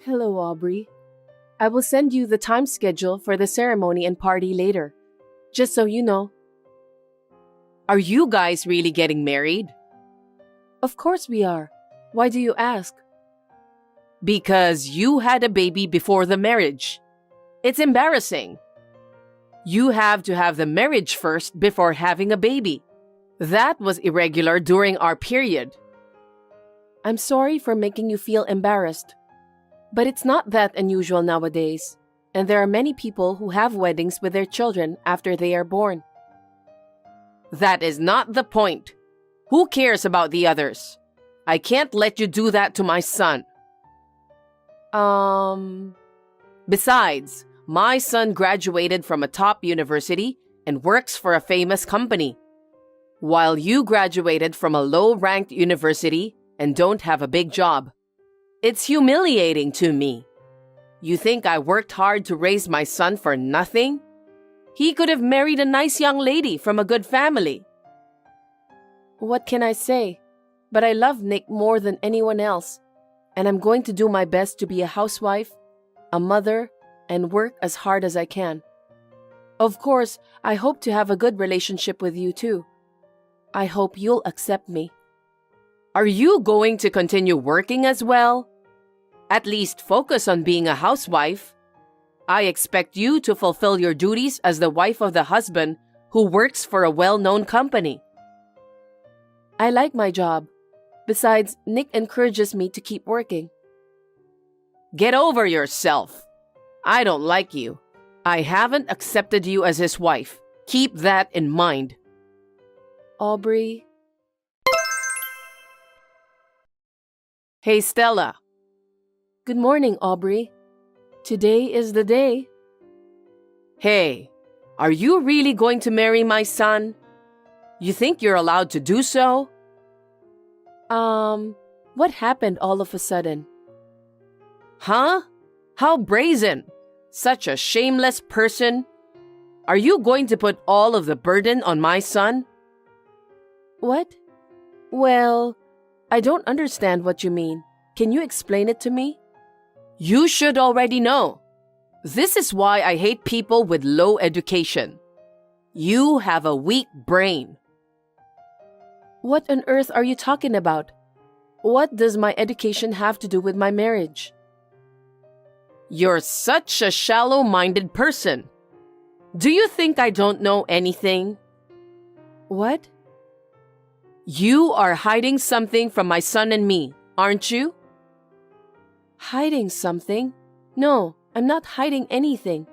Hello, Aubrey. I will send you the time schedule for the ceremony and party later. Just so you know. Are you guys really getting married? Of course we are. Why do you ask? Because you had a baby before the marriage. It's embarrassing. You have to have the marriage first before having a baby. That was irregular during our period. I'm sorry for making you feel embarrassed. But it's not that unusual nowadays, and there are many people who have weddings with their children after they are born. That is not the point. Who cares about the others? I can't let you do that to my son. Besides, my son graduated from a top university and works for a famous company, while you graduated from a low-ranked university and don't have a big job. It's humiliating to me. You think I worked hard to raise my son for nothing? He could have married a nice young lady from a good family. What can I say? But I love Nick more than anyone else, and I'm going to do my best to be a housewife, a mother, and work as hard as I can. Of course, I hope to have a good relationship with you too. I hope you'll accept me. Are you going to continue working as well? At least focus on being a housewife. I expect you to fulfill your duties as the wife of the husband who works for a well-known company. I like my job. Besides, Nick encourages me to keep working. Get over yourself. I don't like you. I haven't accepted you as his wife. Keep that in mind. Aubrey. Hey, Stella. Good morning, Aubrey. Today is the day. Hey, are you really going to marry my son? You think you're allowed to do so? What happened all of a sudden? Huh? How brazen! Such a shameless person. Are you going to put all of the burden on my son? What? Well, I don't understand what you mean. Can you explain it to me? You should already know. This is why I hate people with low education. You have a weak brain. What on earth are you talking about? What does my education have to do with my marriage? You're such a shallow-minded person. Do you think I don't know anything? What? You are hiding something from my son and me, aren't you? Hiding something? No, I'm not hiding anything.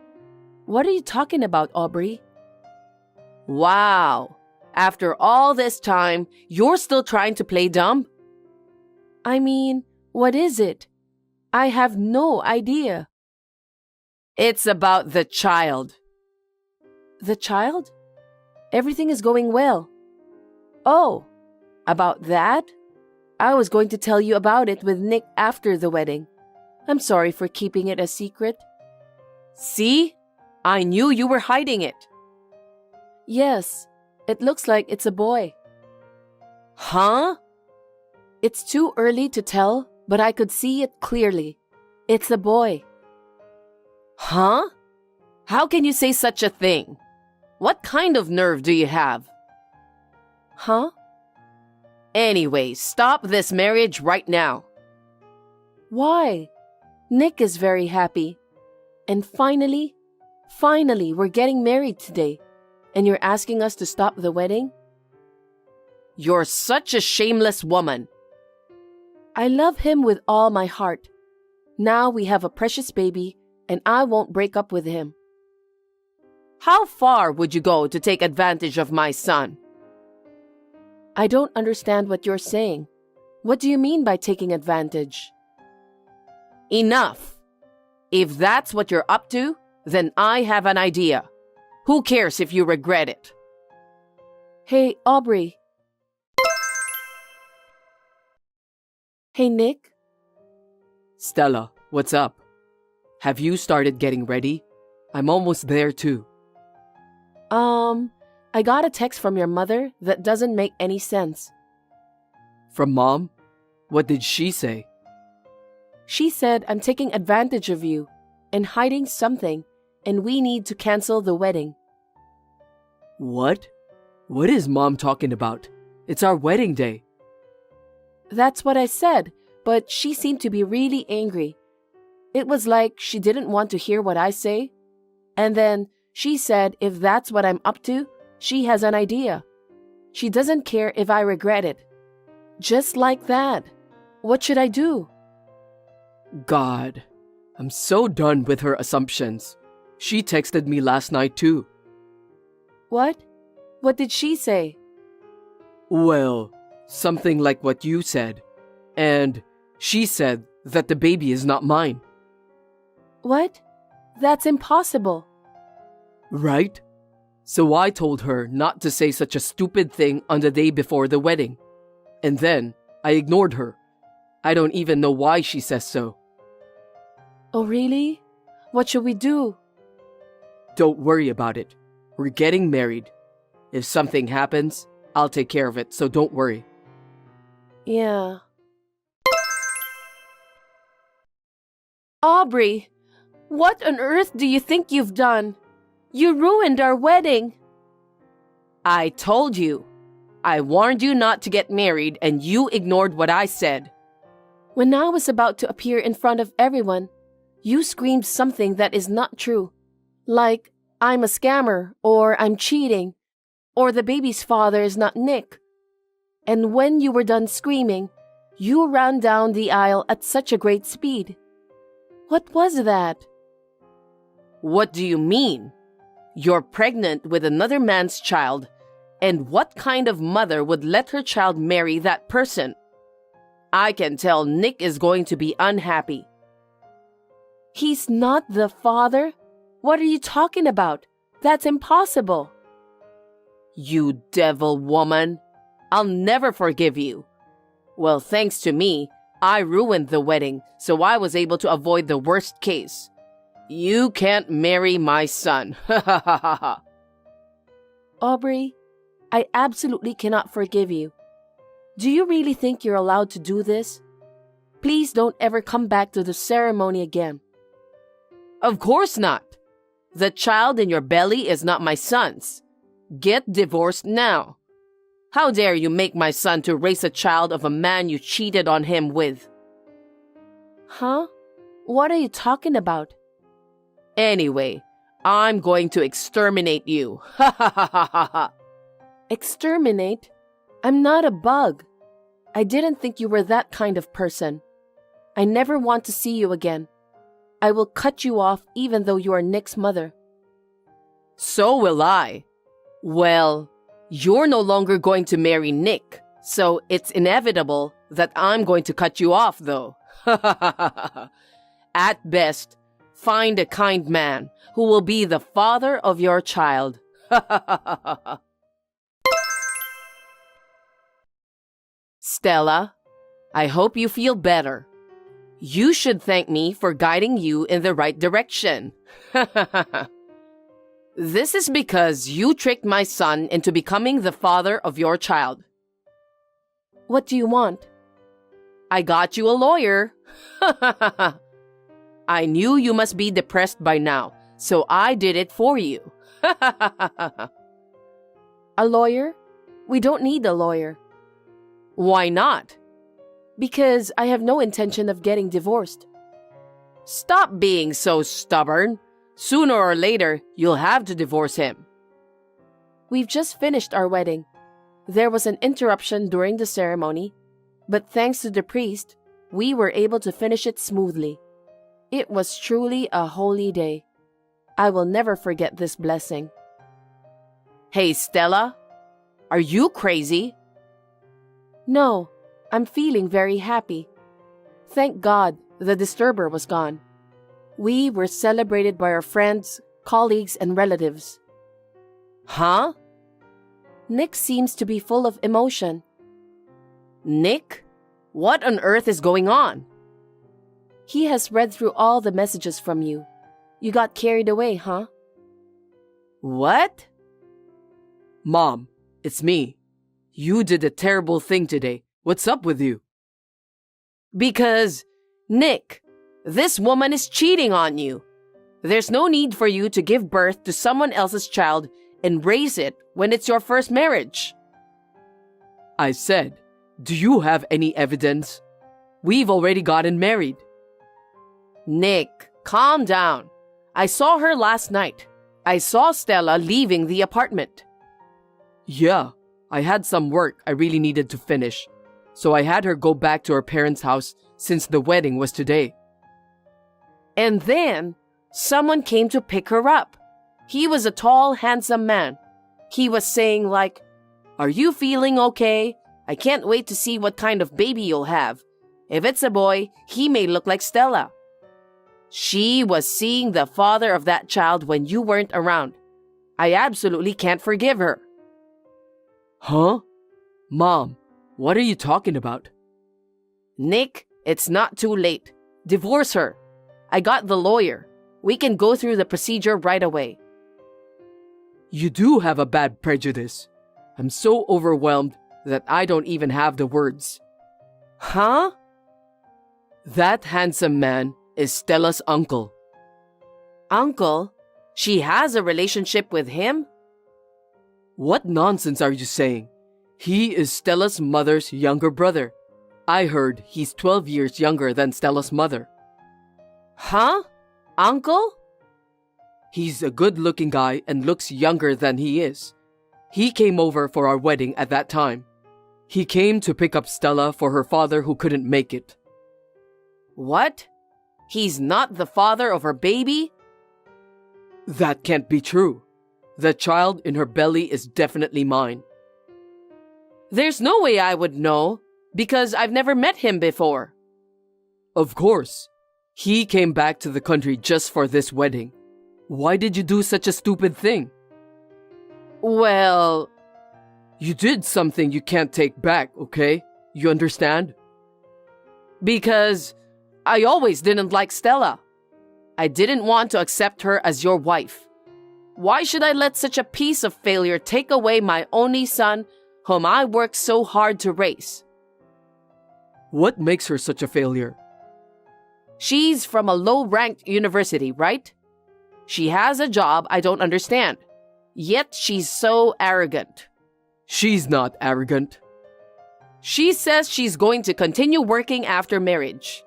What are you talking about, Aubrey? Wow. After all this time, you're still trying to play dumb? I mean, what is it? I have no idea. It's about the child. The child? Everything is going well. Oh, about that? I was going to tell you about it with Nick after the wedding. I'm sorry for keeping it a secret. See? I knew you were hiding it. Yes, it looks like it's a boy. Huh? It's too early to tell, but I could see it clearly. It's a boy. Huh? How can you say such a thing? What kind of nerve do you have? Huh? Anyway, stop this marriage right now. Why? Nick is very happy. And finally, we're getting married today. And you're asking us to stop the wedding? You're such a shameless woman. I love him with all my heart. Now we have a precious baby, and I won't break up with him. How far would you go to take advantage of my son? I don't understand what you're saying. What do you mean by taking advantage? Enough. If that's what you're up to, then I have an idea. Who cares if you regret it? Hey, Aubrey. Hey, Nick. Stella, what's up? Have you started getting ready? I'm almost there too. I got a text from your mother that doesn't make any sense. From Mom? What did she say? She said I'm taking advantage of you and hiding something, and we need to cancel the wedding. What? What is Mom talking about? It's our wedding day. That's what I said, but she seemed to be really angry. It was like she didn't want to hear what I say. And then she said if that's what I'm up to, she has an idea. She doesn't care if I regret it. Just like that. What should I do? God, I'm so done with her assumptions. She texted me last night too. What? What did she say? Well, something like what you said. And she said that the baby is not mine. What? That's impossible. Right? So I told her not to say such a stupid thing on the day before the wedding. And then I ignored her. I don't even know why she says so. Oh, really? What should we do? Don't worry about it. We're getting married. If something happens, I'll take care of it, so don't worry. Yeah. Aubrey, what on earth do you think you've done? You ruined our wedding. I told you. I warned you not to get married and you ignored what I said. When I was about to appear in front of everyone, you screamed something that is not true. Like, I'm a scammer, or I'm cheating, or the baby's father is not Nick. And when you were done screaming, you ran down the aisle at such a great speed. What was that? What do you mean? You're pregnant with another man's child, and what kind of mother would let her child marry that person? I can tell Nick is going to be unhappy. He's not the father? What are you talking about? That's impossible. You devil woman. I'll never forgive you. Well, thanks to me, I ruined the wedding, so I was able to avoid the worst case. You can't marry my son. Ha ha ha ha ha. Aubrey, I absolutely cannot forgive you. Do you really think you're allowed to do this? Please don't ever come back to the ceremony again. Of course not. The child in your belly is not my son's. Get divorced now. How dare you make my son to raise a child of a man you cheated on him with? Huh? What are you talking about? Anyway, I'm going to exterminate you. Ha ha ha ha ha ha. Exterminate? I'm not a bug. I didn't think you were that kind of person. I never want to see you again. I will cut you off even though you are Nick's mother. So will I. Well, you're no longer going to marry Nick, so it's inevitable that I'm going to cut you off, though. At best, find a kind man who will be the father of your child. Stella, I hope you feel better. You should thank me for guiding you in the right direction. This is because you tricked my son into becoming the father of your child. What do you want? I got you a lawyer. I knew you must be depressed by now, so I did it for you. A lawyer? We don't need a lawyer. Why not? Because I have no intention of getting divorced. Stop being so stubborn. Sooner or later, you'll have to divorce him. We've just finished our wedding. There was an interruption during the ceremony, but thanks to the priest, we were able to finish it smoothly. It was truly a holy day. I will never forget this blessing. Hey, Stella, are you crazy? No, I'm feeling very happy. Thank God the disturber was gone. We were celebrated by our friends, colleagues, and relatives. Huh? Nick seems to be full of emotion. Nick? What on earth is going on? He has read through all the messages from you. You got carried away, huh? What? Mom, it's me. You did a terrible thing today. What's up with you? Because Nick, this woman is cheating on you. There's no need for you to give birth to someone else's child and raise it when it's your first marriage. I said, do you have any evidence? We've already gotten married. Nick, calm down. I saw her last night. I saw Stella leaving the apartment. Yeah, I had some work I really needed to finish, so I had her go back to her parents' house since the wedding was today. And then someone came to pick her up. He was a tall, handsome man. He was saying like, "Are you feeling okay? I can't wait to see what kind of baby you'll have. If it's a boy, he may look like Stella." She was seeing the father of that child when you weren't around. I absolutely can't forgive her. Huh? Mom, what are you talking about? Nick, it's not too late. Divorce her. I got the lawyer. We can go through the procedure right away. You do have a bad prejudice. I'm so overwhelmed that I don't even have the words. Huh? That handsome man is Stella's uncle. Uncle? She has a relationship with him? What nonsense are you saying? He is Stella's mother's younger brother. I heard he's 12 years younger than Stella's mother. Huh? Uncle? He's a good-looking guy and looks younger than he is. He came over for our wedding at that time. He came to pick up Stella for her father who couldn't make it. What? He's not the father of her baby? That can't be true. The child in her belly is definitely mine. There's no way I would know, because I've never met him before. Of course. He came back to the country just for this wedding. Why did you do such a stupid thing? Well, you did something you can't take back, okay? You understand? Because I always didn't like Stella. I didn't want to accept her as your wife. Why should I let such a piece of failure take away my only son, whom I worked so hard to raise? What makes her such a failure? She's from a low-ranked university, right? She has a job I don't understand. Yet she's so arrogant. She's not arrogant. She says she's going to continue working after marriage.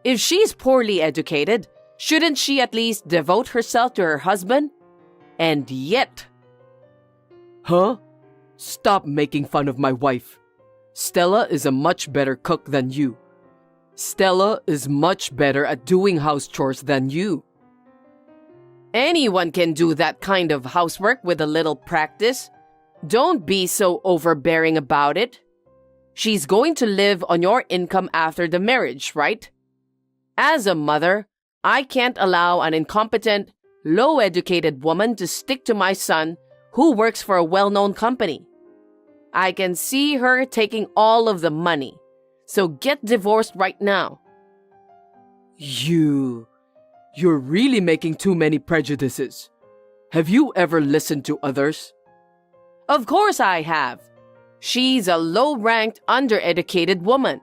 If she's poorly educated, shouldn't she at least devote herself to her husband? And yet... Huh? Stop making fun of my wife. Stella is a much better cook than you. Stella is much better at doing house chores than you. Anyone can do that kind of housework with a little practice. Don't be so overbearing about it. She's going to live on your income after the marriage, right? As a mother, I can't allow an incompetent, low-educated woman to stick to my son who works for a well-known company. I can see her taking all of the money. So get divorced right now. You're really making too many prejudices. Have you ever listened to others? Of course I have. She's a low-ranked, undereducated woman.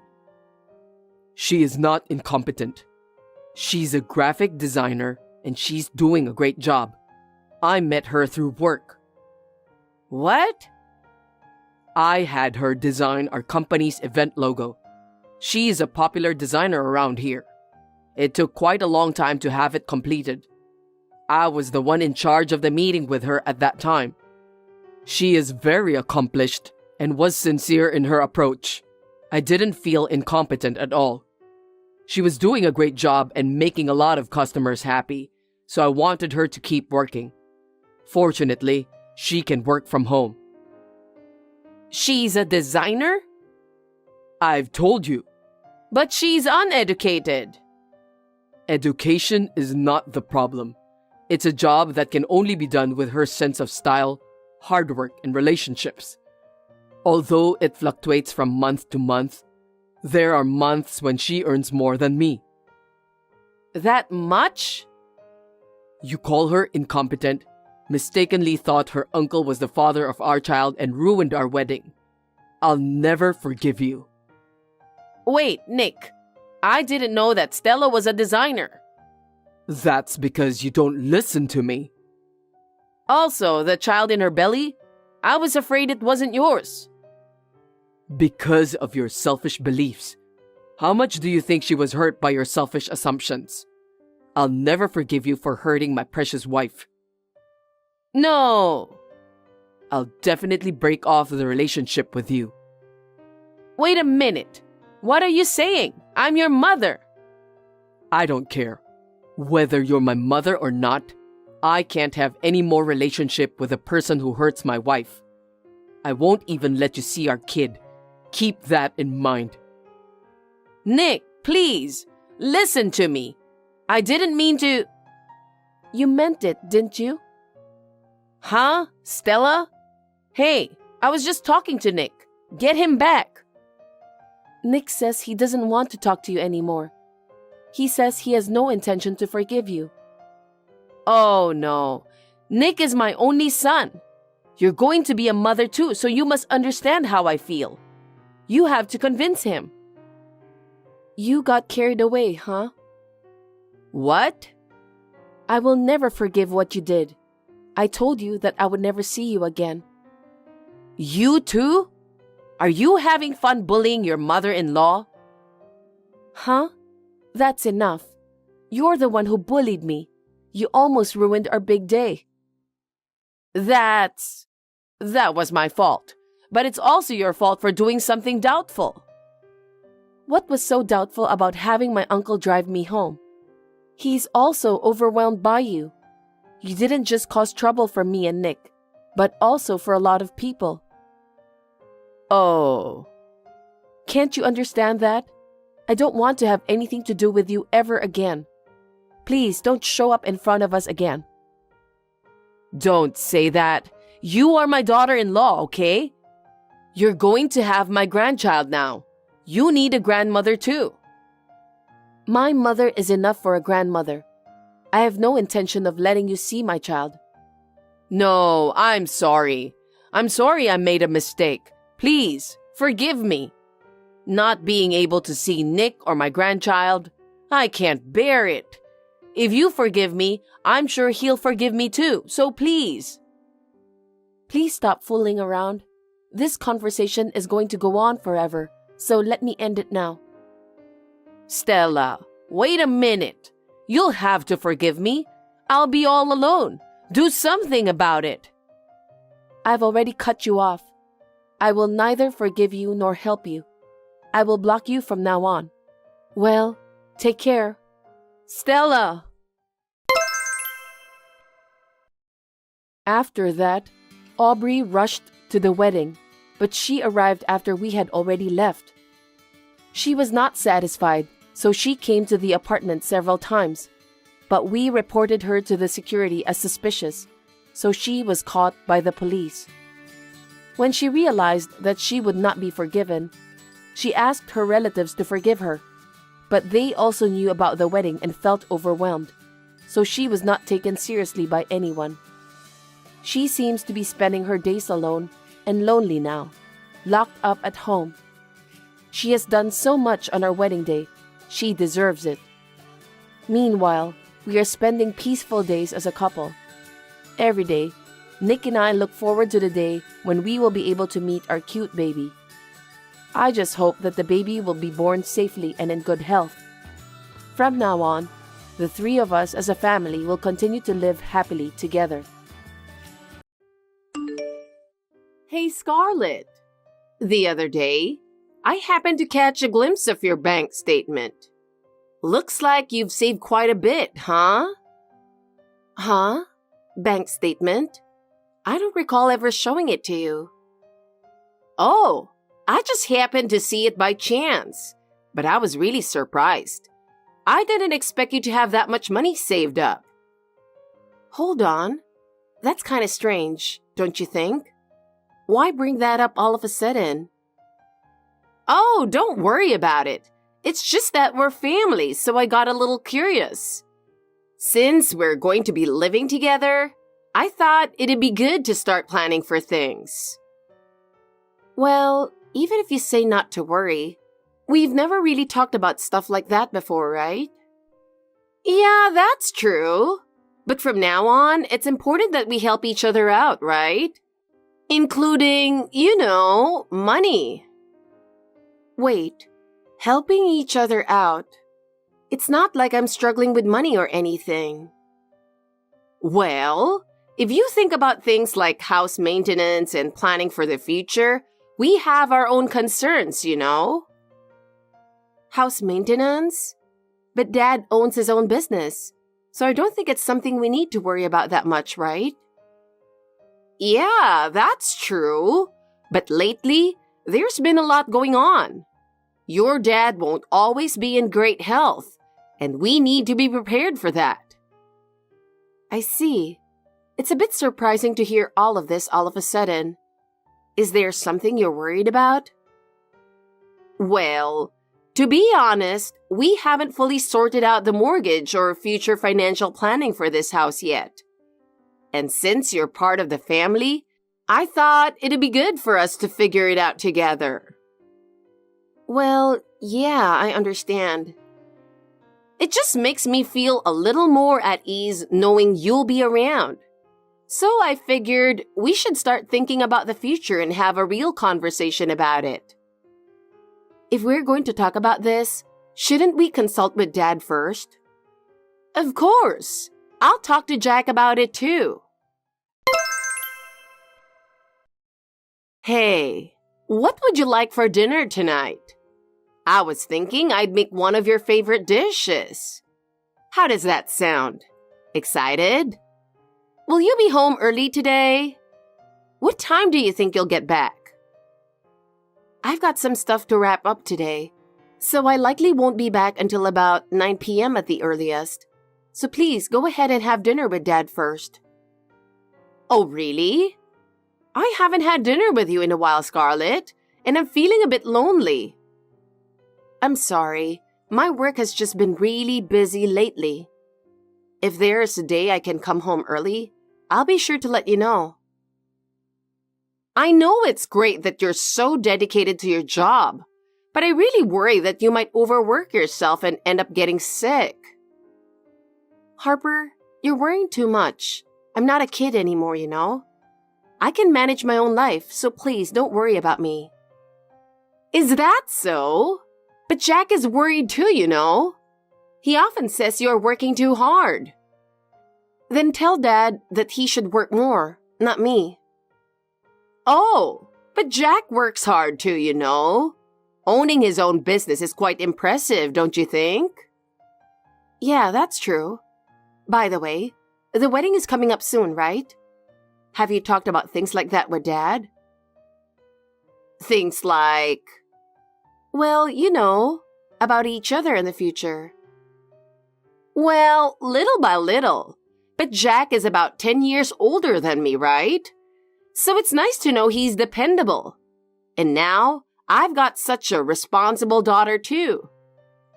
She is not incompetent. She's a graphic designer and she's doing a great job. I met her through work. What? I had her design our company's event logo. She is a popular designer around here. It took quite a long time to have it completed. I was the one in charge of the meeting with her at that time. She is very accomplished and was sincere in her approach. I didn't feel incompetent at all. She was doing a great job and making a lot of customers happy, so I wanted her to keep working. Fortunately, she can work from home. She's a designer? I've told you. But she's uneducated. Education is not the problem. It's a job that can only be done with her sense of style, hard work, and relationships. Although it fluctuates from month to month, there are months when she earns more than me. That much? You call her incompetent, mistakenly thought her uncle was the father of our child and ruined our wedding. I'll never forgive you. Wait, Nick. I didn't know that Stella was a designer. That's because you don't listen to me. Also, the child in her belly, I was afraid it wasn't yours. Because of your selfish beliefs. How much do you think she was hurt by your selfish assumptions? I'll never forgive you for hurting my precious wife. No. I'll definitely break off the relationship with you. Wait a minute. What are you saying? I'm your mother. I don't care. Whether you're my mother or not, I can't have any more relationship with a person who hurts my wife. I won't even let you see our kid. Keep that in mind. Nick, please, listen to me. I didn't mean to... You meant it, didn't you? Huh? Stella? Hey, I was just talking to Nick. Get him back. Nick says he doesn't want to talk to you anymore. He says he has no intention to forgive you. Oh no. Nick is my only son. You're going to be a mother too, so you must understand how I feel. You have to convince him. You got carried away, huh? What? I will never forgive what you did. I told you that I would never see you again. You too? Are you having fun bullying your mother-in-law? Huh? That's enough. You're the one who bullied me. You almost ruined our big day. That was my fault. But it's also your fault for doing something doubtful. What was so doubtful about having my uncle drive me home? He's also overwhelmed by you. You didn't just cause trouble for me and Nick, but also for a lot of people. Oh. Can't you understand that? I don't want to have anything to do with you ever again. Please don't show up in front of us again. Don't say that. You are my daughter-in-law, okay? You're going to have my grandchild now. You need a grandmother too. My mother is enough for a grandmother. I have no intention of letting you see my child. No, I'm sorry. I'm sorry I made a mistake. Please, forgive me. Not being able to see Nick or my grandchild, I can't bear it. If you forgive me, I'm sure he'll forgive me too, so please. Please stop fooling around. This conversation is going to go on forever, so let me end it now. Stella, wait a minute. You'll have to forgive me. I'll be all alone. Do something about it. I've already cut you off. I will neither forgive you nor help you. I will block you from now on. Well, take care. Stella! After that, Aubrey rushed to the wedding, but she arrived after we had already left. She was not satisfied, so she came to the apartment several times, but we reported her to the security as suspicious, so she was caught by the police. When she realized that she would not be forgiven, she asked her relatives to forgive her, but they also knew about the wedding and felt overwhelmed, so she was not taken seriously by anyone. She seems to be spending her days alone and lonely now, locked up at home. She has done so much on our wedding day. She deserves it. Meanwhile, we are spending peaceful days as a couple. Every day, Nick and I look forward to the day when we will be able to meet our cute baby. I just hope that the baby will be born safely and in good health. From now on, the three of us as a family will continue to live happily together. Hey, Scarlett. The other day, I happened to catch a glimpse of your bank statement. Looks like you've saved quite a bit, huh? Huh? Bank statement? I don't recall ever showing it to you. Oh, I just happened to see it by chance, but I was really surprised. I didn't expect you to have that much money saved up. Hold on. That's kind of strange, don't you think? Why bring that up all of a sudden? Oh, don't worry about it. It's just that we're family, so I got a little curious. Since we're going to be living together, I thought it'd be good to start planning for things. Well, even if you say not to worry, We've never really talked about stuff like that before, right? Yeah, that's true. But from now on, it's important that we help each other out, right? Including, money. Wait, helping each other out. It's not like I'm struggling with money or anything. Well, if you think about things like house maintenance and planning for the future, we have our own concerns, House maintenance? But Dad owns his own business, so I don't think it's something we need to worry about that much, right? Yeah, that's true. But lately, there's been a lot going on. Your dad won't always be in great health, and we need to be prepared for that. I see. It's a bit surprising to hear all of this all of a sudden. Is there something you're worried about? Well, to be honest, we haven't fully sorted out the mortgage or future financial planning for this house yet. And since you're part of the family, I thought it'd be good for us to figure it out together. Well, yeah, I understand. It just makes me feel a little more at ease knowing you'll be around. So I figured we should start thinking about the future and have a real conversation about it. If we're going to talk about this, shouldn't we consult with Dad first? Of course. I'll talk to Jack about it too. Hey, what would you like for dinner tonight? I was thinking I'd make one of your favorite dishes. How does that sound? Excited? Will you be home early today? What time do you think you'll get back? I've got some stuff to wrap up today, so I likely won't be back until about 9 p.m. at the earliest. So please go ahead and have dinner with Dad first. Oh, really? I haven't had dinner with you in a while, Scarlett, and I'm feeling a bit lonely. I'm sorry. My work has just been really busy lately. If there is a day I can come home early, I'll be sure to let you know. I know it's great that you're so dedicated to your job, but I really worry that you might overwork yourself and end up getting sick. Harper, you're worrying too much. I'm not a kid anymore, I can manage my own life, so please don't worry about me. Is that so? But Jack is worried too, He often says you're working too hard. Then tell Dad that he should work more, not me. Oh, but Jack works hard too, Owning his own business is quite impressive, don't you think? Yeah, that's true. By the way, the wedding is coming up soon, right? Have you talked about things like that with Dad? Things like... Well, about each other in the future. Well, little by little. But Jack is about 10 years older than me, right? So it's nice to know he's dependable. And now, I've got such a responsible daughter too.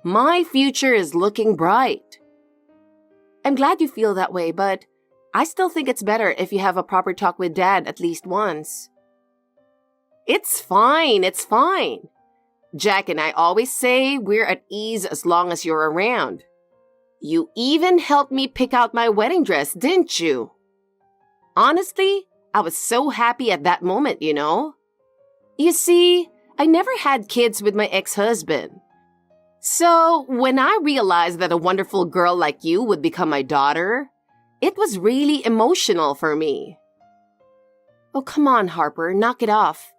My future is looking bright. I'm glad you feel that way, but I still think it's better if you have a proper talk with Dad at least once. It's fine. Jack and I always say we're at ease as long as you're around. You even helped me pick out my wedding dress, didn't you? Honestly, I was so happy at that moment, You see, I never had kids with my ex-husband. So, when I realized that a wonderful girl like you would become my daughter, it was really emotional for me. Oh, come on, Harper, knock it off.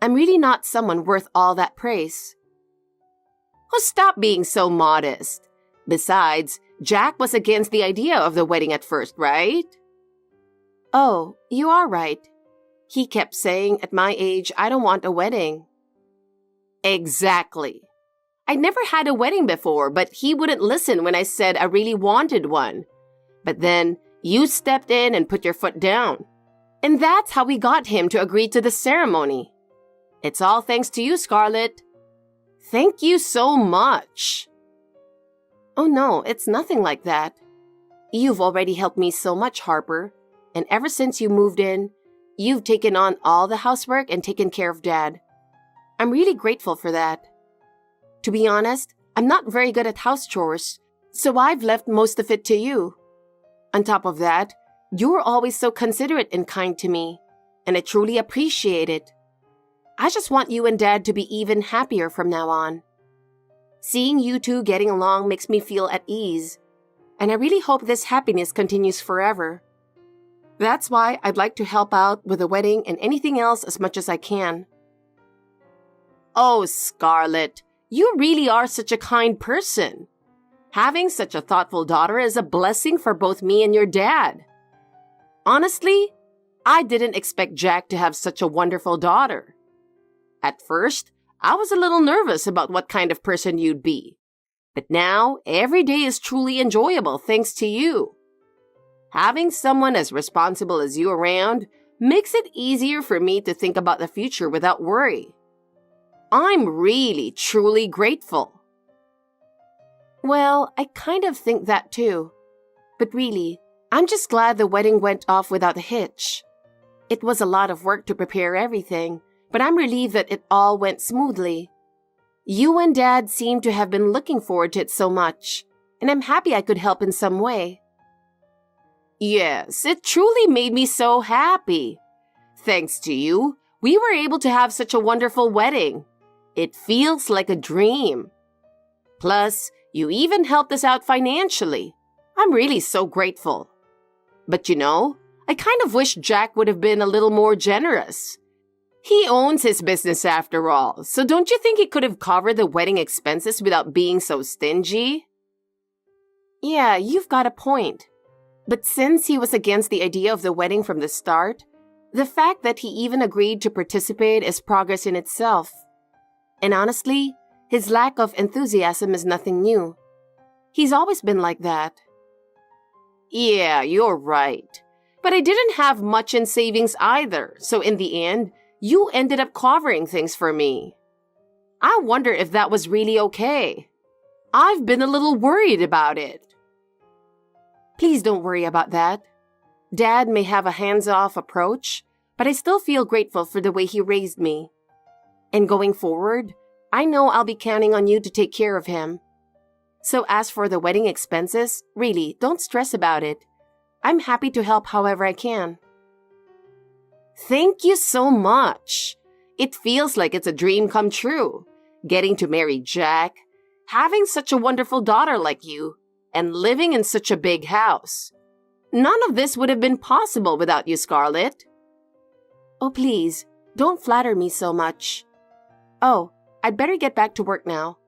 I'm really not someone worth all that praise. Oh, stop being so modest. Besides, Jack was against the idea of the wedding at first, right? Oh, you are right. He kept saying, at my age, I don't want a wedding. Exactly. I'd never had a wedding before, but he wouldn't listen when I said I really wanted one. But then, you stepped in and put your foot down. And that's how we got him to agree to the ceremony. It's all thanks to you, Scarlett. Thank you so much. Oh no, it's nothing like that. You've already helped me so much, Harper. And ever since you moved in, you've taken on all the housework and taken care of Dad. I'm really grateful for that. To be honest, I'm not very good at house chores, so I've left most of it to you. On top of that, you're always so considerate and kind to me, and I truly appreciate it. I just want you and Dad to be even happier from now on. Seeing you two getting along makes me feel at ease, and I really hope this happiness continues forever. That's why I'd like to help out with the wedding and anything else as much as I can. Oh, Scarlett, you really are such a kind person. Having such a thoughtful daughter is a blessing for both me and your dad. Honestly, I didn't expect Jack to have such a wonderful daughter. At first, I was a little nervous about what kind of person you'd be. But now, every day is truly enjoyable thanks to you. Having someone as responsible as you around makes it easier for me to think about the future without worry. I'm really, truly grateful. Well, I kind of think that too. But really, I'm just glad the wedding went off without a hitch. It was a lot of work to prepare everything, but I'm relieved that it all went smoothly. You and Dad seem to have been looking forward to it so much, and I'm happy I could help in some way. Yes, it truly made me so happy. Thanks to you, we were able to have such a wonderful wedding. It feels like a dream. Plus, you even helped us out financially. I'm really so grateful. But you know, I kind of wish Jack would have been a little more generous. He owns his business after all, so don't you think he could have covered the wedding expenses without being so stingy? Yeah, you've got a point. But since he was against the idea of the wedding from the start, the fact that he even agreed to participate is progress in itself. And honestly, his lack of enthusiasm is nothing new. He's always been like that. Yeah, you're right. But I didn't have much in savings either, so in the end, you ended up covering things for me. I wonder if that was really okay. I've been a little worried about it. Please don't worry about that. Dad may have a hands-off approach, but I still feel grateful for the way he raised me. And going forward, I know I'll be counting on you to take care of him. So as for the wedding expenses, really, don't stress about it. I'm happy to help however I can. Thank you so much. It feels like it's a dream come true. Getting to marry Jack, having such a wonderful daughter like you, and living in such a big house. None of this would have been possible without you, Scarlett. Oh, please, don't flatter me so much. Oh, I'd better get back to work now.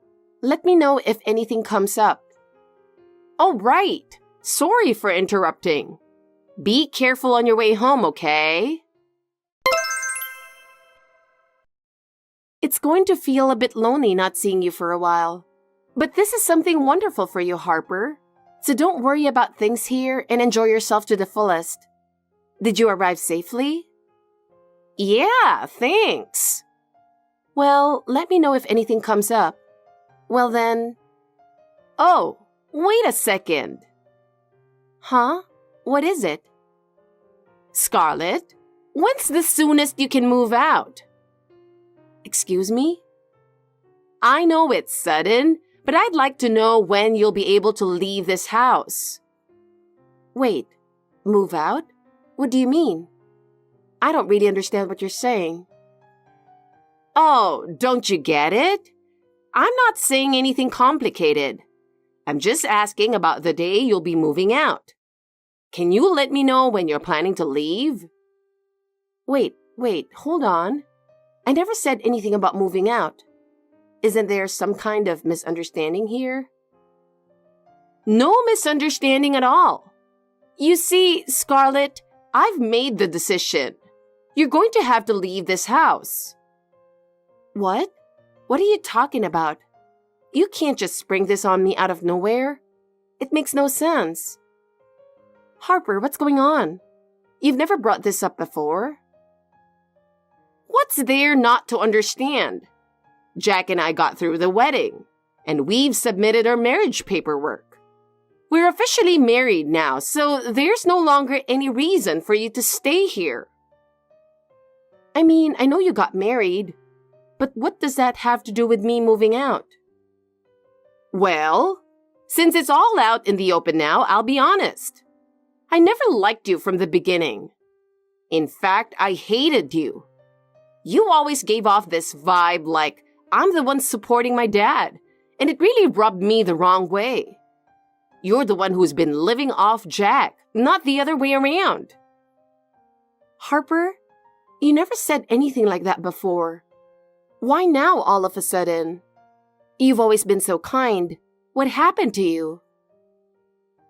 Let me know if anything comes up. Oh, right. Sorry for interrupting. Be careful on your way home, okay? It's going to feel a bit lonely not seeing you for a while. But this is something wonderful for you, Harper. So don't worry about things here and enjoy yourself to the fullest. Did you arrive safely? Yeah, thanks. Well, let me know if anything comes up. Well then... Oh, wait a second. Huh? What is it? Scarlett, when's the soonest you can move out? Excuse me? I know it's sudden, but I'd like to know when you'll be able to leave this house. Wait, move out? What do you mean? I don't really understand what you're saying. Oh, don't you get it? I'm not saying anything complicated. I'm just asking about the day you'll be moving out. Can you let me know when you're planning to leave? Wait, hold on. I never said anything about moving out. Isn't there some kind of misunderstanding here? No misunderstanding at all. You see, Scarlett, I've made the decision. You're going to have to leave this house. What? What are you talking about? You can't just spring this on me out of nowhere. It makes no sense. Harper, what's going on? You've never brought this up before. What's there not to understand? Jack and I got through the wedding, and we've submitted our marriage paperwork. We're officially married now, so there's no longer any reason for you to stay here. I mean, I know you got married, but what does that have to do with me moving out? Well, since it's all out in the open now, I'll be honest. I never liked you from the beginning. In fact, I hated you. You always gave off this vibe like I'm the one supporting my dad, and it really rubbed me the wrong way. You're the one who's been living off Jack, not the other way around. Harper, you never said anything like that before. Why now all of a sudden? You've always been so kind. What happened to you?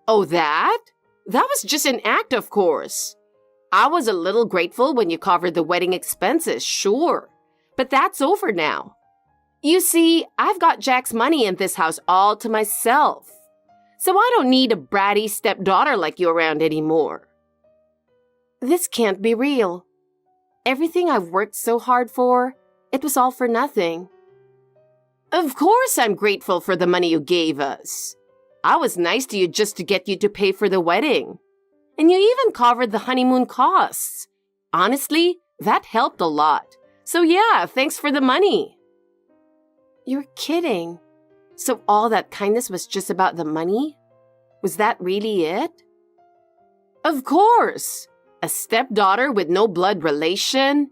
Oh, that? That was just an act, of course. I was a little grateful when you covered the wedding expenses, sure. But that's over now. You see, I've got Jack's money in this house all to myself. So I don't need a bratty stepdaughter like you around anymore. This can't be real. Everything I've worked so hard for, it was all for nothing. Of course I'm grateful for the money you gave us. I was nice to you just to get you to pay for the wedding. And you even covered the honeymoon costs. Honestly, that helped a lot. So yeah, thanks for the money. You're kidding. So all that kindness was just about the money? Was that really it? Of course. A stepdaughter with no blood relation?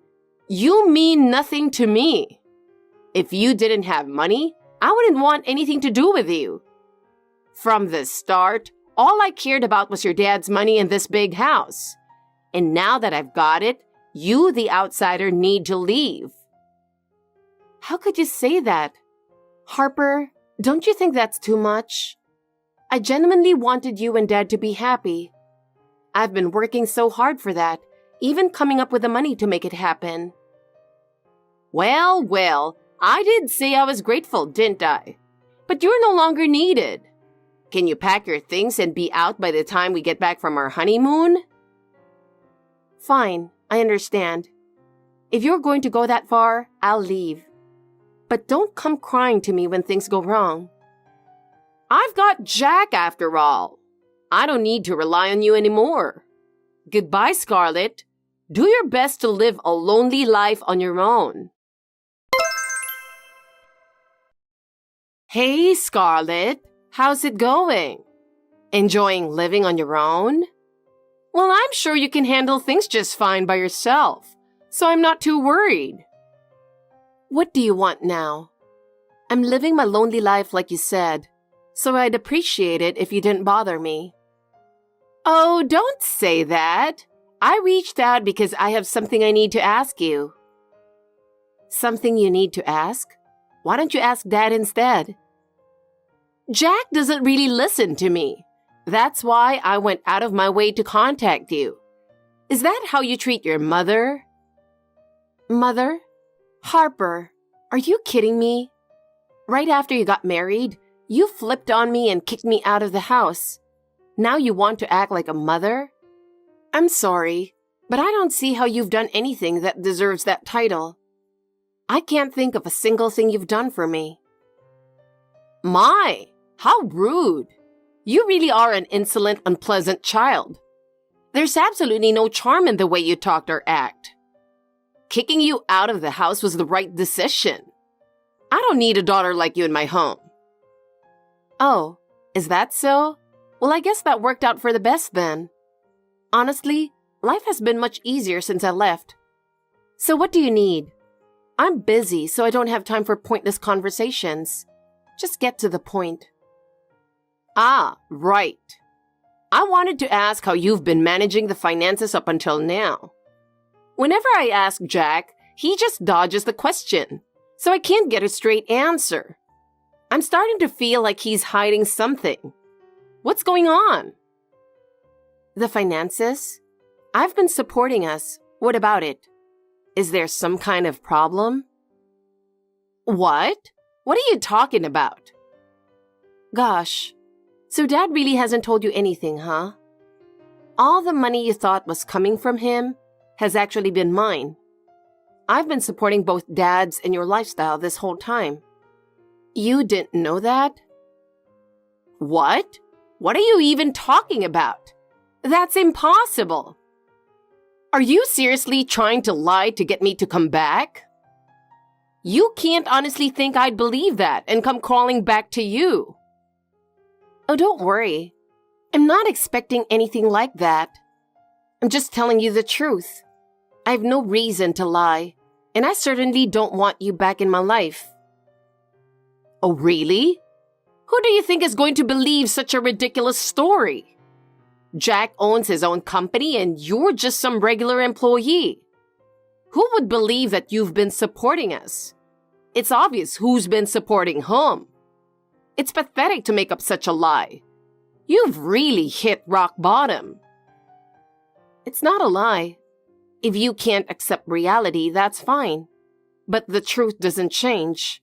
You mean nothing to me. If you didn't have money, I wouldn't want anything to do with you. From the start, all I cared about was your dad's money in this big house. And now that I've got it, you, the outsider, need to leave. How could you say that? Harper, don't you think that's too much? I genuinely wanted you and Dad to be happy. I've been working so hard for that, even coming up with the money to make it happen. Well, I did say I was grateful, didn't I? But you're no longer needed. Can you pack your things and be out by the time we get back from our honeymoon? Fine, I understand. If you're going to go that far, I'll leave. But don't come crying to me when things go wrong. I've got Jack after all. I don't need to rely on you anymore. Goodbye, Scarlett. Do your best to live a lonely life on your own. Hey, Scarlett. How's it going? Enjoying living on your own? Well, I'm sure you can handle things just fine by yourself, so I'm not too worried. What do you want now? I'm living my lonely life like you said, so I'd appreciate it if you didn't bother me. Oh, don't say that. I reached out because I have something I need to ask you. Something you need to ask? Why don't you ask Dad instead? Jack doesn't really listen to me. That's why I went out of my way to contact you. Is that how you treat your mother? Mother? Harper, are you kidding me? Right after you got married, you flipped on me and kicked me out of the house. Now you want to act like a mother? I'm sorry, but I don't see how you've done anything that deserves that title. I can't think of a single thing you've done for me. My, how rude. You really are an insolent, unpleasant child. There's absolutely no charm in the way you talked or act. Kicking you out of the house was the right decision. I don't need a daughter like you in my home. Oh, is that so? Well, I guess that worked out for the best then. Honestly, life has been much easier since I left. So what do you need? I'm busy, so I don't have time for pointless conversations. Just get to the point. Ah, right. I wanted to ask how you've been managing the finances up until now. Whenever I ask Jack, he just dodges the question, so I can't get a straight answer. I'm starting to feel like he's hiding something. What's going on? The finances? I've been supporting us. What about it? Is there some kind of problem? What? What are you talking about? Gosh, so Dad really hasn't told you anything, huh? All the money you thought was coming from him has actually been mine. I've been supporting both Dad's and your lifestyle this whole time. You didn't know that? What? What are you even talking about? That's impossible. Are you seriously trying to lie to get me to come back? You can't honestly think I'd believe that and come crawling back to you. Oh, don't worry. I'm not expecting anything like that. I'm just telling you the truth. I have no reason to lie, and I certainly don't want you back in my life. Oh, really? Who do you think is going to believe such a ridiculous story? Jack owns his own company and you're just some regular employee. Who would believe that you've been supporting us? It's obvious who's been supporting whom. It's pathetic to make up such a lie. You've really hit rock bottom. It's not a lie. If you can't accept reality, that's fine. But the truth doesn't change.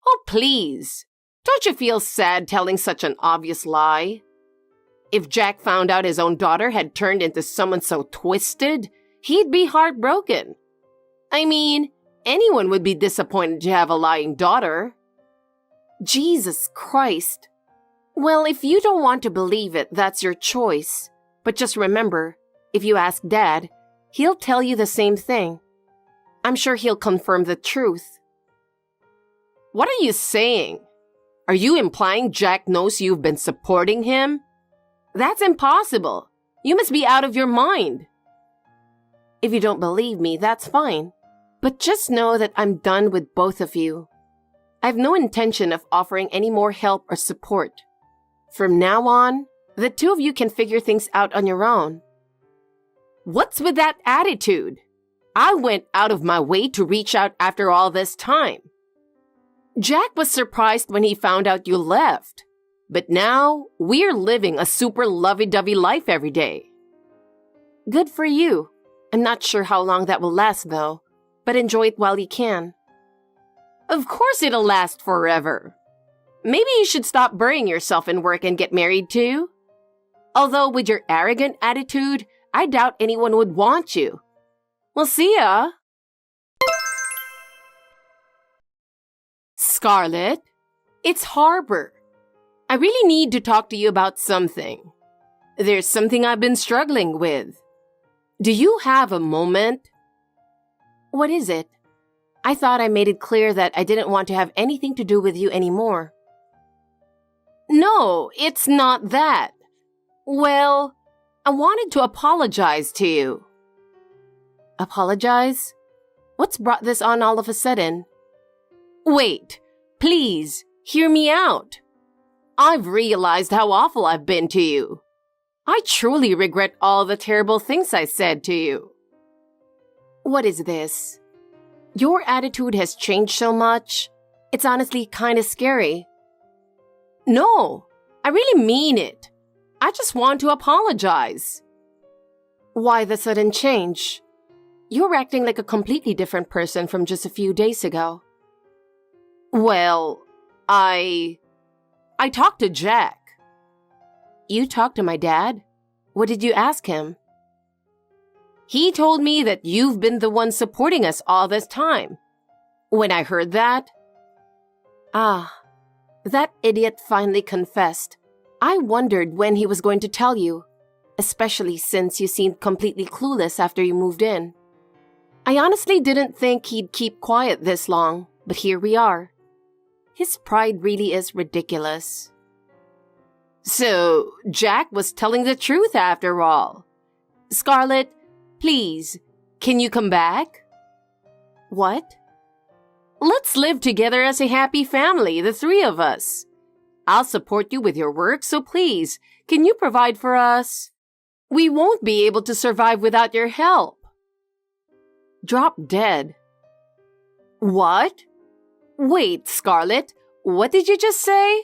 Oh, please. Don't you feel sad telling such an obvious lie? If Jack found out his own daughter had turned into someone so twisted, he'd be heartbroken. I mean, anyone would be disappointed to have a lying daughter. Jesus Christ. Well, if you don't want to believe it, that's your choice. But just remember, if you ask Dad, he'll tell you the same thing. I'm sure he'll confirm the truth. What are you saying? Are you implying Jack knows you've been supporting him? That's impossible. You must be out of your mind. If you don't believe me, that's fine. But just know that I'm done with both of you. I have no intention of offering any more help or support. From now on, the two of you can figure things out on your own. What's with that attitude? I went out of my way to reach out after all this time. Jack was surprised when he found out you left. But now, we're living a super lovey-dovey life every day. Good for you. I'm not sure how long that will last, though. But enjoy it while you can. Of course it'll last forever. Maybe you should stop burying yourself in work and get married too. Although with your arrogant attitude, I doubt anyone would want you. We'll see ya. Scarlett, it's Harbor. I really need to talk to you about something. There's something I've been struggling with. Do you have a moment? What is it? I thought I made it clear that I didn't want to have anything to do with you anymore. No, it's not that. Well, I wanted to apologize to you. Apologize? What's brought this on all of a sudden? Wait, please, hear me out. I've realized how awful I've been to you. I truly regret all the terrible things I said to you. What is this? Your attitude has changed so much. It's honestly kind of scary. No, I really mean it. I just want to apologize. Why the sudden change? You're acting like a completely different person from just a few days ago. Well, I talked to Jack. You talked to my dad? What did you ask him? He told me that you've been the one supporting us all this time. When I heard that... That idiot finally confessed. I wondered when he was going to tell you, especially since you seemed completely clueless after you moved in. I honestly didn't think he'd keep quiet this long, but here we are. His pride really is ridiculous. So, Jack was telling the truth after all. Scarlett, please, can you come back? What? Let's live together as a happy family, the three of us. I'll support you with your work, so please, can you provide for us? We won't be able to survive without your help. Drop dead. What? Wait, Scarlett, what did you just say?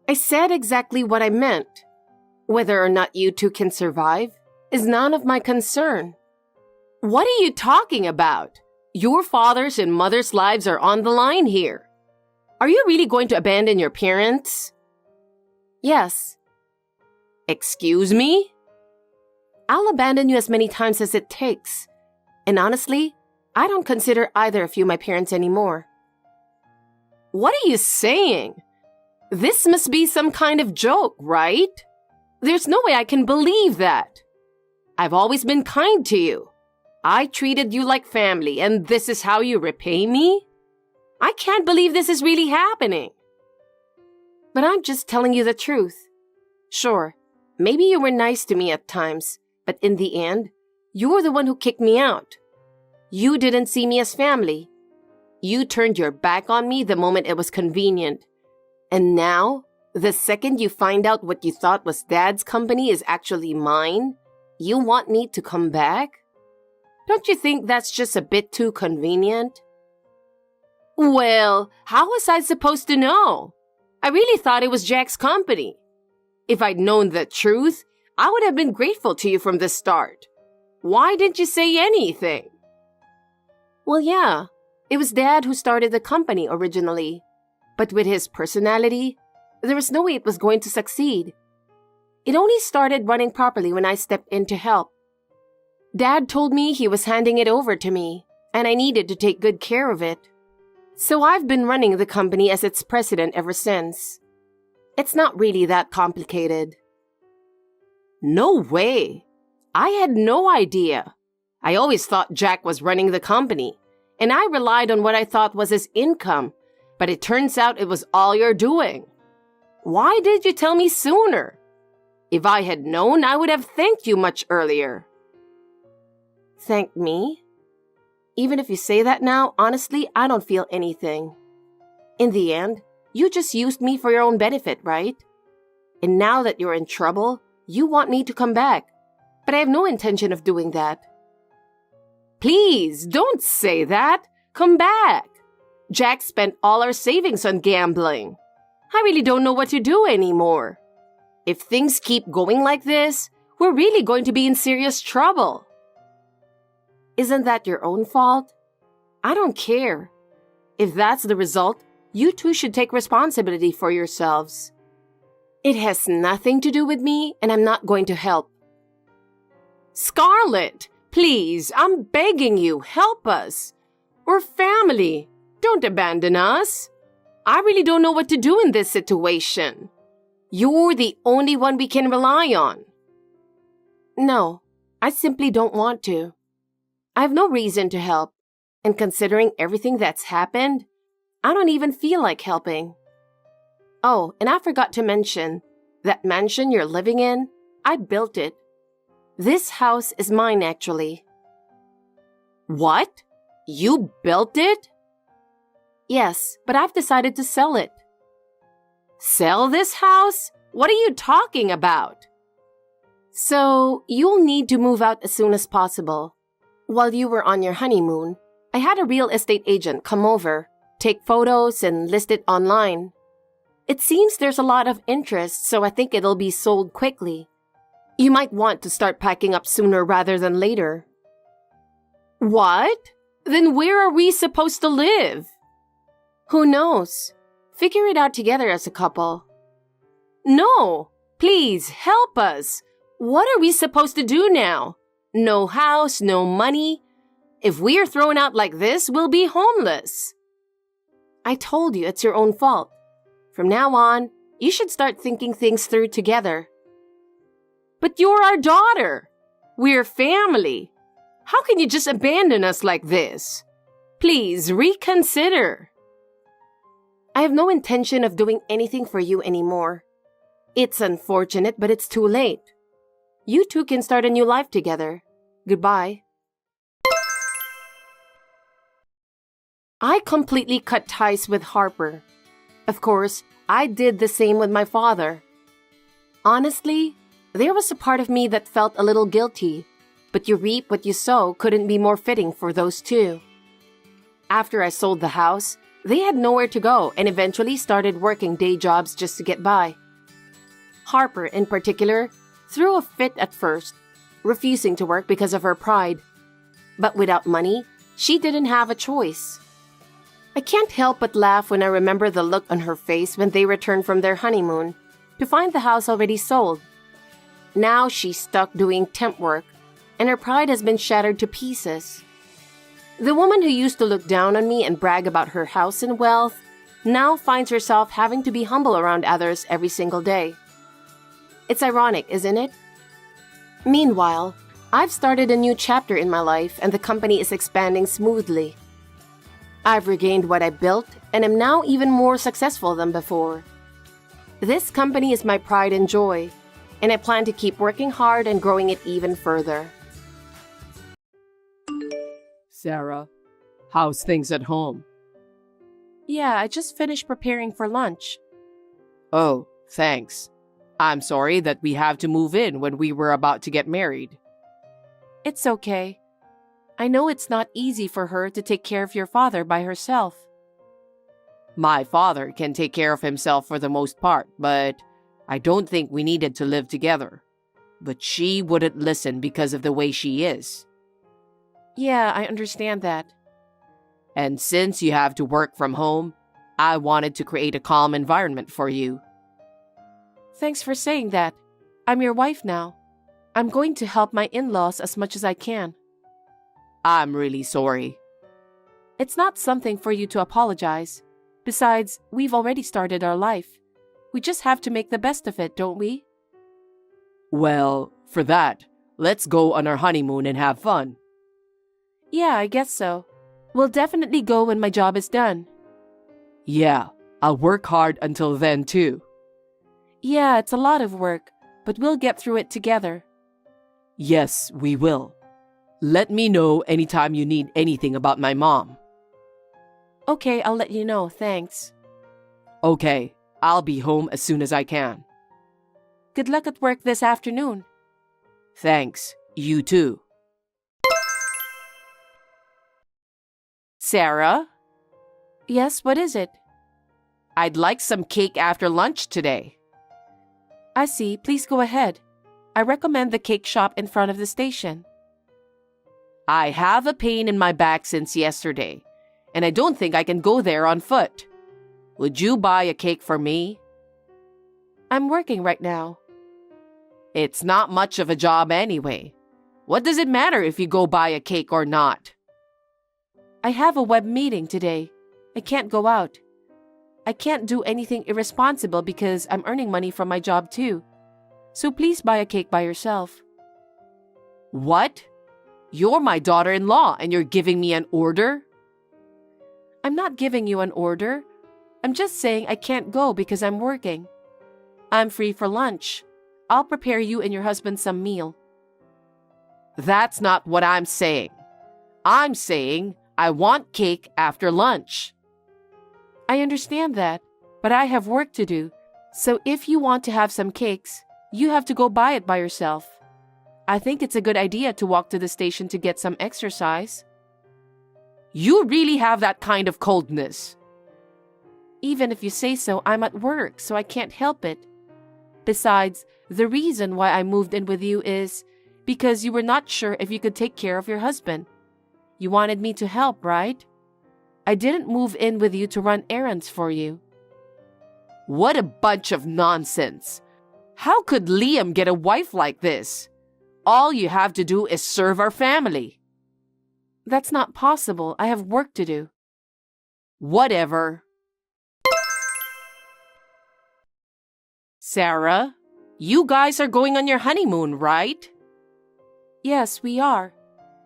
I said exactly what I meant. Whether or not you two can survive is none of my concern. What are you talking about? Your father's and mother's lives are on the line here. Are you really going to abandon your parents? Yes. Excuse me? I'll abandon you as many times as it takes. And honestly, I don't consider either of you my parents anymore. What are you saying? This must be some kind of joke, right? There's no way I can believe that. I've always been kind to you. I treated you like family, and this is how you repay me? I can't believe this is really happening. But I'm just telling you the truth. Sure, maybe you were nice to me at times, but in the end, you're the one who kicked me out. You didn't see me as family. You turned your back on me the moment it was convenient. And now, the second you find out what you thought was Dad's company is actually mine, you want me to come back? Don't you think that's just a bit too convenient? Well, how was I supposed to know? I really thought it was Jack's company. If I'd known the truth, I would have been grateful to you from the start. Why didn't you say anything? Well, yeah, it was Dad who started the company originally. But with his personality, there was no way it was going to succeed. It only started running properly when I stepped in to help. Dad told me he was handing it over to me, and I needed to take good care of it. So I've been running the company as its president ever since. It's not really that complicated. No way! I had no idea. I always thought Jack was running the company, and I relied on what I thought was his income, but it turns out it was all you're doing. Why did you tell me sooner? If I had known, I would have thanked you much earlier. Thank me? Even if you say that now, honestly, I don't feel anything. In the end, you just used me for your own benefit, right? And now that you're in trouble, you want me to come back. But I have no intention of doing that. Please, don't say that. Come back. Jack spent all our savings on gambling. I really don't know what to do anymore. If things keep going like this, we're really going to be in serious trouble. Isn't that your own fault? I don't care. If that's the result, you two should take responsibility for yourselves. It has nothing to do with me, and I'm not going to help. Scarlett, please, I'm begging you, help us. We're family. Don't abandon us. I really don't know what to do in this situation. You're the only one we can rely on. No, I simply don't want to. I have no reason to help, and considering everything that's happened, I don't even feel like helping. Oh, and I forgot to mention, that mansion you're living in, I built it. This house is mine, actually. What? You built it? Yes, but I've decided to sell it. Sell this house? What are you talking about? So, you'll need to move out as soon as possible. While you were on your honeymoon, I had a real estate agent come over, take photos, and list it online. It seems there's a lot of interest, so I think it'll be sold quickly. You might want to start packing up sooner rather than later. What? Then where are we supposed to live? Who knows? Figure it out together as a couple. No! Please, help us! What are we supposed to do now? No house, no money. If we are thrown out like this, we'll be homeless. I told you it's your own fault. From now on, you should start thinking things through together. But you're our daughter. We're family. How can you just abandon us like this? Please reconsider. I have no intention of doing anything for you anymore. It's unfortunate, but it's too late. You two can start a new life together. Goodbye. I completely cut ties with Harper. Of course, I did the same with my father. Honestly, there was a part of me that felt a little guilty, but you reap what you sow couldn't be more fitting for those two. After I sold the house, they had nowhere to go and eventually started working day jobs just to get by. Harper, in particular, threw a fit at first, refusing to work because of her pride. But without money, she didn't have a choice. I can't help but laugh when I remember the look on her face when they returned from their honeymoon to find the house already sold. Now she's stuck doing temp work, and her pride has been shattered to pieces. The woman who used to look down on me and brag about her house and wealth now finds herself having to be humble around others every single day. It's ironic, isn't it? Meanwhile, I've started a new chapter in my life and the company is expanding smoothly. I've regained what I built and am now even more successful than before. This company is my pride and joy, and I plan to keep working hard and growing it even further. Sarah, how's things at home? Yeah, I just finished preparing for lunch. Oh, thanks. I'm sorry that we have to move in when we were about to get married. It's okay. I know it's not easy for her to take care of your father by herself. My father can take care of himself for the most part, but I don't think we needed to live together. But she wouldn't listen because of the way she is. Yeah, I understand that. And since you have to work from home, I wanted to create a calm environment for you. Thanks for saying that. I'm your wife now. I'm going to help my in-laws as much as I can. I'm really sorry. It's not something for you to apologize. Besides, we've already started our life. We just have to make the best of it, don't we? Well, for that, let's go on our honeymoon and have fun. Yeah, I guess so. We'll definitely go when my job is done. Yeah, I'll work hard until then too. Yeah, it's a lot of work, but we'll get through it together. Yes, we will. Let me know anytime you need anything about my mom. Okay, I'll let you know, thanks. Okay, I'll be home as soon as I can. Good luck at work this afternoon. Thanks, you too. Sarah, Yes, what is it? I'd like some cake after lunch today. I see, please go ahead. I recommend the cake shop in front of the station. I have a pain in my back since yesterday, and I don't think I can go there on foot. Would you buy a cake for me? I'm working right now. It's not much of a job anyway. What does it matter if you go buy a cake or not? I have a web meeting today. I can't go out. I can't do anything irresponsible because I'm earning money from my job too. So please buy a cake by yourself. What? You're my daughter-in-law and you're giving me an order? I'm not giving you an order. I'm just saying I can't go because I'm working. I'm free for lunch. I'll prepare you and your husband some meal. That's not what I'm saying. I'm saying I want cake after lunch. I understand that, but I have work to do. So if you want to have some cakes, you have to go buy it by yourself. I think it's a good idea to walk to the station to get some exercise. You really have that kind of coldness. Even if you say so, I'm at work, so I can't help it. Besides, the reason why I moved in with you is because you were not sure if you could take care of your husband. You wanted me to help, right? I didn't move in with you to run errands for you. What a bunch of nonsense. How could Liam get a wife like this? All you have to do is serve our family. That's not possible. I have work to do. Whatever. Sarah, you guys are going on your honeymoon, right? Yes, we are.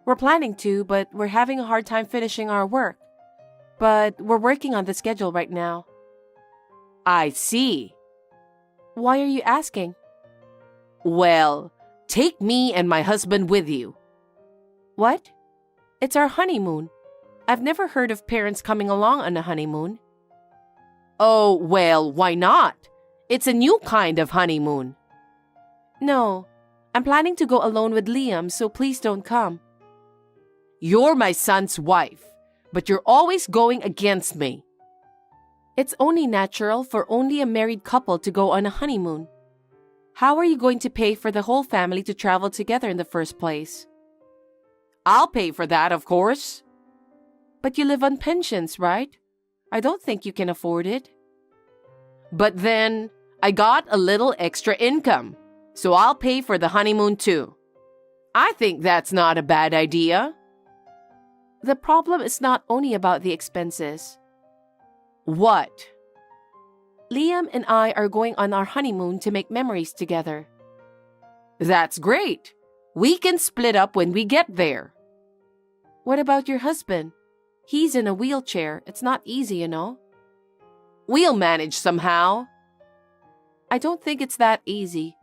We're planning to, but we're having a hard time finishing our work. But we're working on the schedule right now. I see. Why are you asking? Well, take me and my husband with you. What? It's our honeymoon. I've never heard of parents coming along on a honeymoon. Oh, well, why not? It's a new kind of honeymoon. No, I'm planning to go alone with Liam, so please don't come. You're my son's wife, but you're always going against me. It's only natural for only a married couple to go on a honeymoon. How are you going to pay for the whole family to travel together in the first place? I'll pay for that, of course. But you live on pensions, right? I don't think you can afford it. But then, I got a little extra income, so I'll pay for the honeymoon too. I think that's not a bad idea. The problem is not only about the expenses. What? Liam and I are going on our honeymoon to make memories together. That's great. We can split up when we get there. What about your husband? He's in a wheelchair. It's not easy, you know. We'll manage somehow. I don't think it's that easy.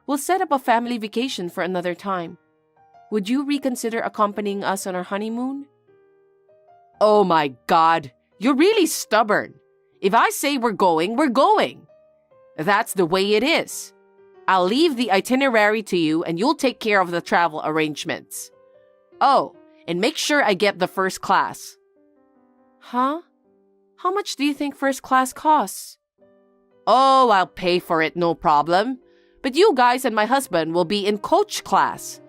We'll set up a family vacation for another time. Would you reconsider accompanying us on our honeymoon? Oh my God, you're really stubborn. If I say we're going, we're going. That's the way it is. I'll leave the itinerary to you and you'll take care of the travel arrangements. Oh, and make sure I get the first class. Huh? How much do you think first class costs? Oh, I'll pay for it, no problem. But you guys and my husband will be in coach class.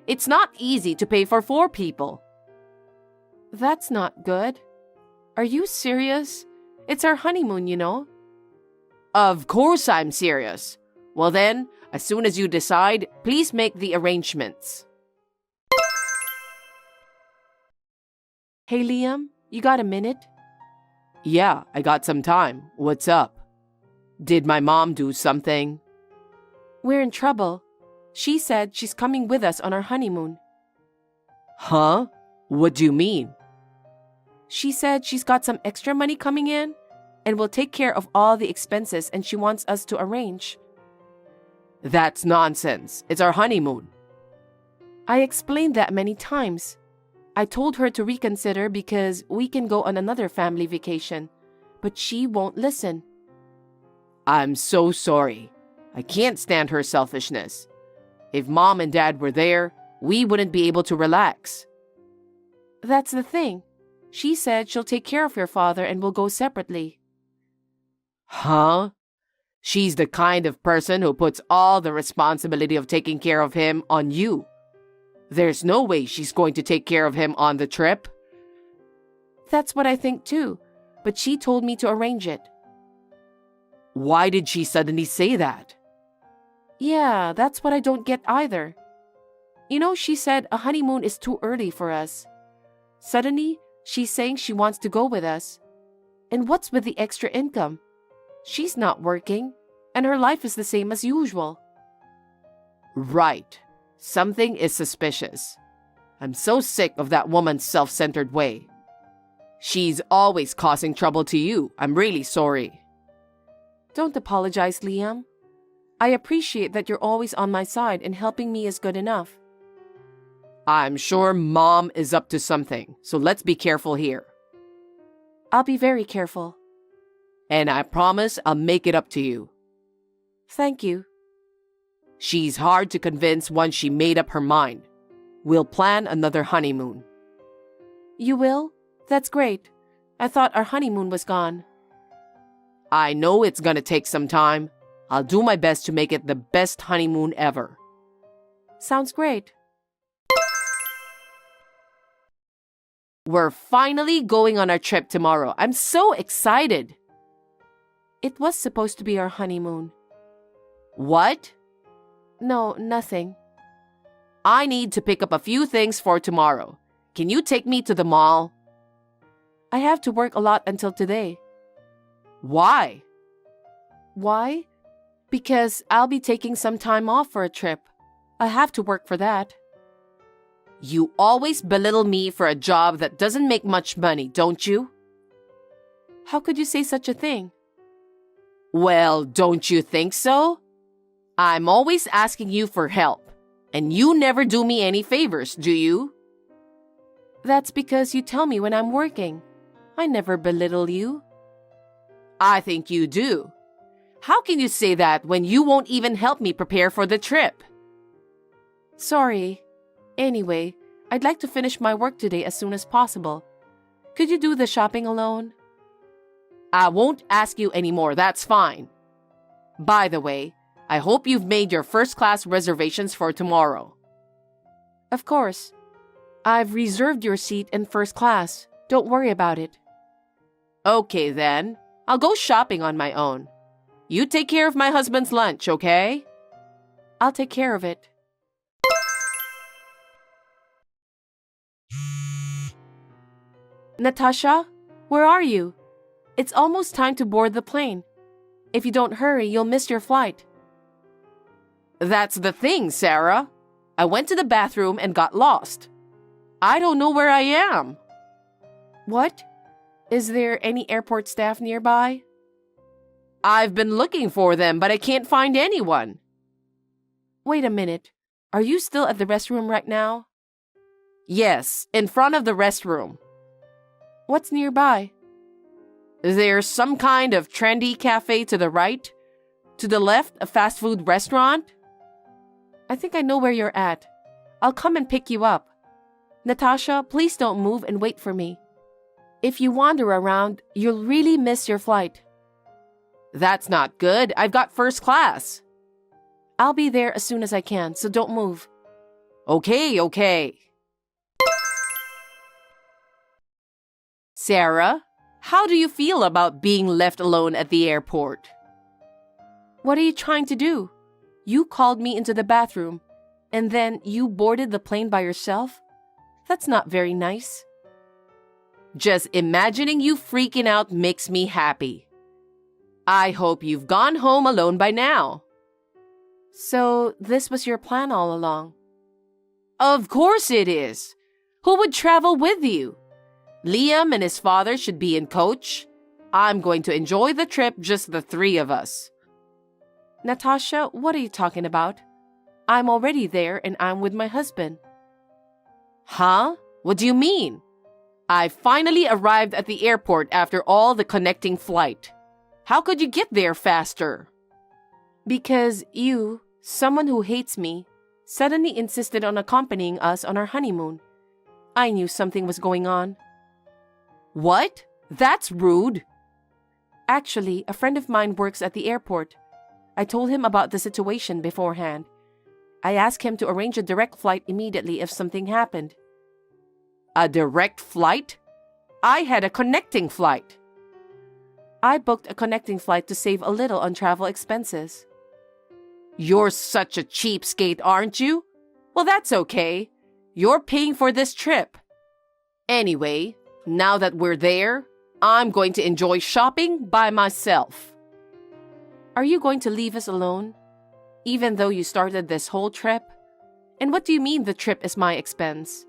It's not easy to pay for 4 people. That's not good. Are you serious? It's our honeymoon, you know. Of course I'm serious. Well then, as soon as you decide, please make the arrangements. Hey, Liam, you got a minute? Yeah, I got some time. What's up? Did my mom do something? We're in trouble. She said she's coming with us on our honeymoon. Huh? What do you mean? She said she's got some extra money coming in and will take care of all the expenses, and she wants us to arrange. That's nonsense. It's our honeymoon. I explained that many times. I told her to reconsider because we can go on another family vacation, but she won't listen. I'm so sorry. I can't stand her selfishness. If Mom and Dad were there, we wouldn't be able to relax. That's the thing. She said she'll take care of your father and we'll go separately. Huh? She's the kind of person who puts all the responsibility of taking care of him on you. There's no way she's going to take care of him on the trip. That's what I think too, but she told me to arrange it. Why did she suddenly say that? Yeah, that's what I don't get either. You know, she said a honeymoon is too early for us. Suddenly, she's saying she wants to go with us. And what's with the extra income? She's not working, and her life is the same as usual. Right. Something is suspicious. I'm so sick of that woman's self-centered way. She's always causing trouble to you. I'm really sorry. Don't apologize, Liam. I appreciate that you're always on my side and helping me is good enough. I'm sure Mom is up to something, so let's be careful here. I'll be very careful. And I promise I'll make it up to you. Thank you. She's hard to convince once she made up her mind. We'll plan another honeymoon. You will? That's great. I thought our honeymoon was gone. I know it's gonna take some time. I'll do my best to make it the best honeymoon ever. Sounds great. We're finally going on our trip tomorrow. I'm so excited. It was supposed to be our honeymoon. What? No, nothing. I need to pick up a few things for tomorrow. Can you take me to the mall? I have to work a lot until today. Why? Why? Because I'll be taking some time off for a trip. I have to work for that. You always belittle me for a job that doesn't make much money, don't you? How could you say such a thing? Well, don't you think so? I'm always asking you for help, and you never do me any favors, do you? That's because you tell me when I'm working. I never belittle you. I think you do. How can you say that when you won't even help me prepare for the trip? Sorry. Anyway, I'd like to finish my work today as soon as possible. Could you do the shopping alone? I won't ask you anymore, that's fine. By the way, I hope you've made your first-class reservations for tomorrow. Of course. I've reserved your seat in first class. Don't worry about it. Okay then, I'll go shopping on my own. You take care of my husband's lunch, okay? I'll take care of it. Natasha, where are you? It's almost time to board the plane. If you don't hurry, you'll miss your flight. That's the thing, Sarah. I went to the bathroom and got lost. I don't know where I am. What? Is there any airport staff nearby? I've been looking for them, but I can't find anyone. Wait a minute. Are you still at the restroom right now? Yes, in front of the restroom. What's nearby? There's some kind of trendy cafe to the right. To the left, a fast food restaurant. I think I know where you're at. I'll come and pick you up. Natasha, please don't move and wait for me. If you wander around, you'll really miss your flight. That's not good. I've got first class. I'll be there as soon as I can, so don't move. Okay. Sarah, how do you feel about being left alone at the airport? What are you trying to do? You called me into the bathroom, and then you boarded the plane by yourself? That's not very nice. Just imagining you freaking out makes me happy. I hope you've gone home alone by now. So, this was your plan all along? Of course it is. Who would travel with you? Liam and his father should be in coach. I'm going to enjoy the trip, just the three of us. Natasha, what are you talking about? I'm already there and I'm with my husband. Huh? What do you mean? I finally arrived at the airport after all the connecting flight. How could you get there faster? Because you, someone who hates me, suddenly insisted on accompanying us on our honeymoon. I knew something was going on. What? That's rude. Actually, a friend of mine works at the airport. I told him about the situation beforehand. I asked him to arrange a direct flight immediately if something happened. A direct flight? I had a connecting flight. I booked a connecting flight to save a little on travel expenses. You're such a cheapskate, aren't you? Well, that's okay. You're paying for this trip. Anyway, now that we're there, I'm going to enjoy shopping by myself. Are you going to leave us alone? Even though you started this whole trip? And what do you mean the trip is my expense?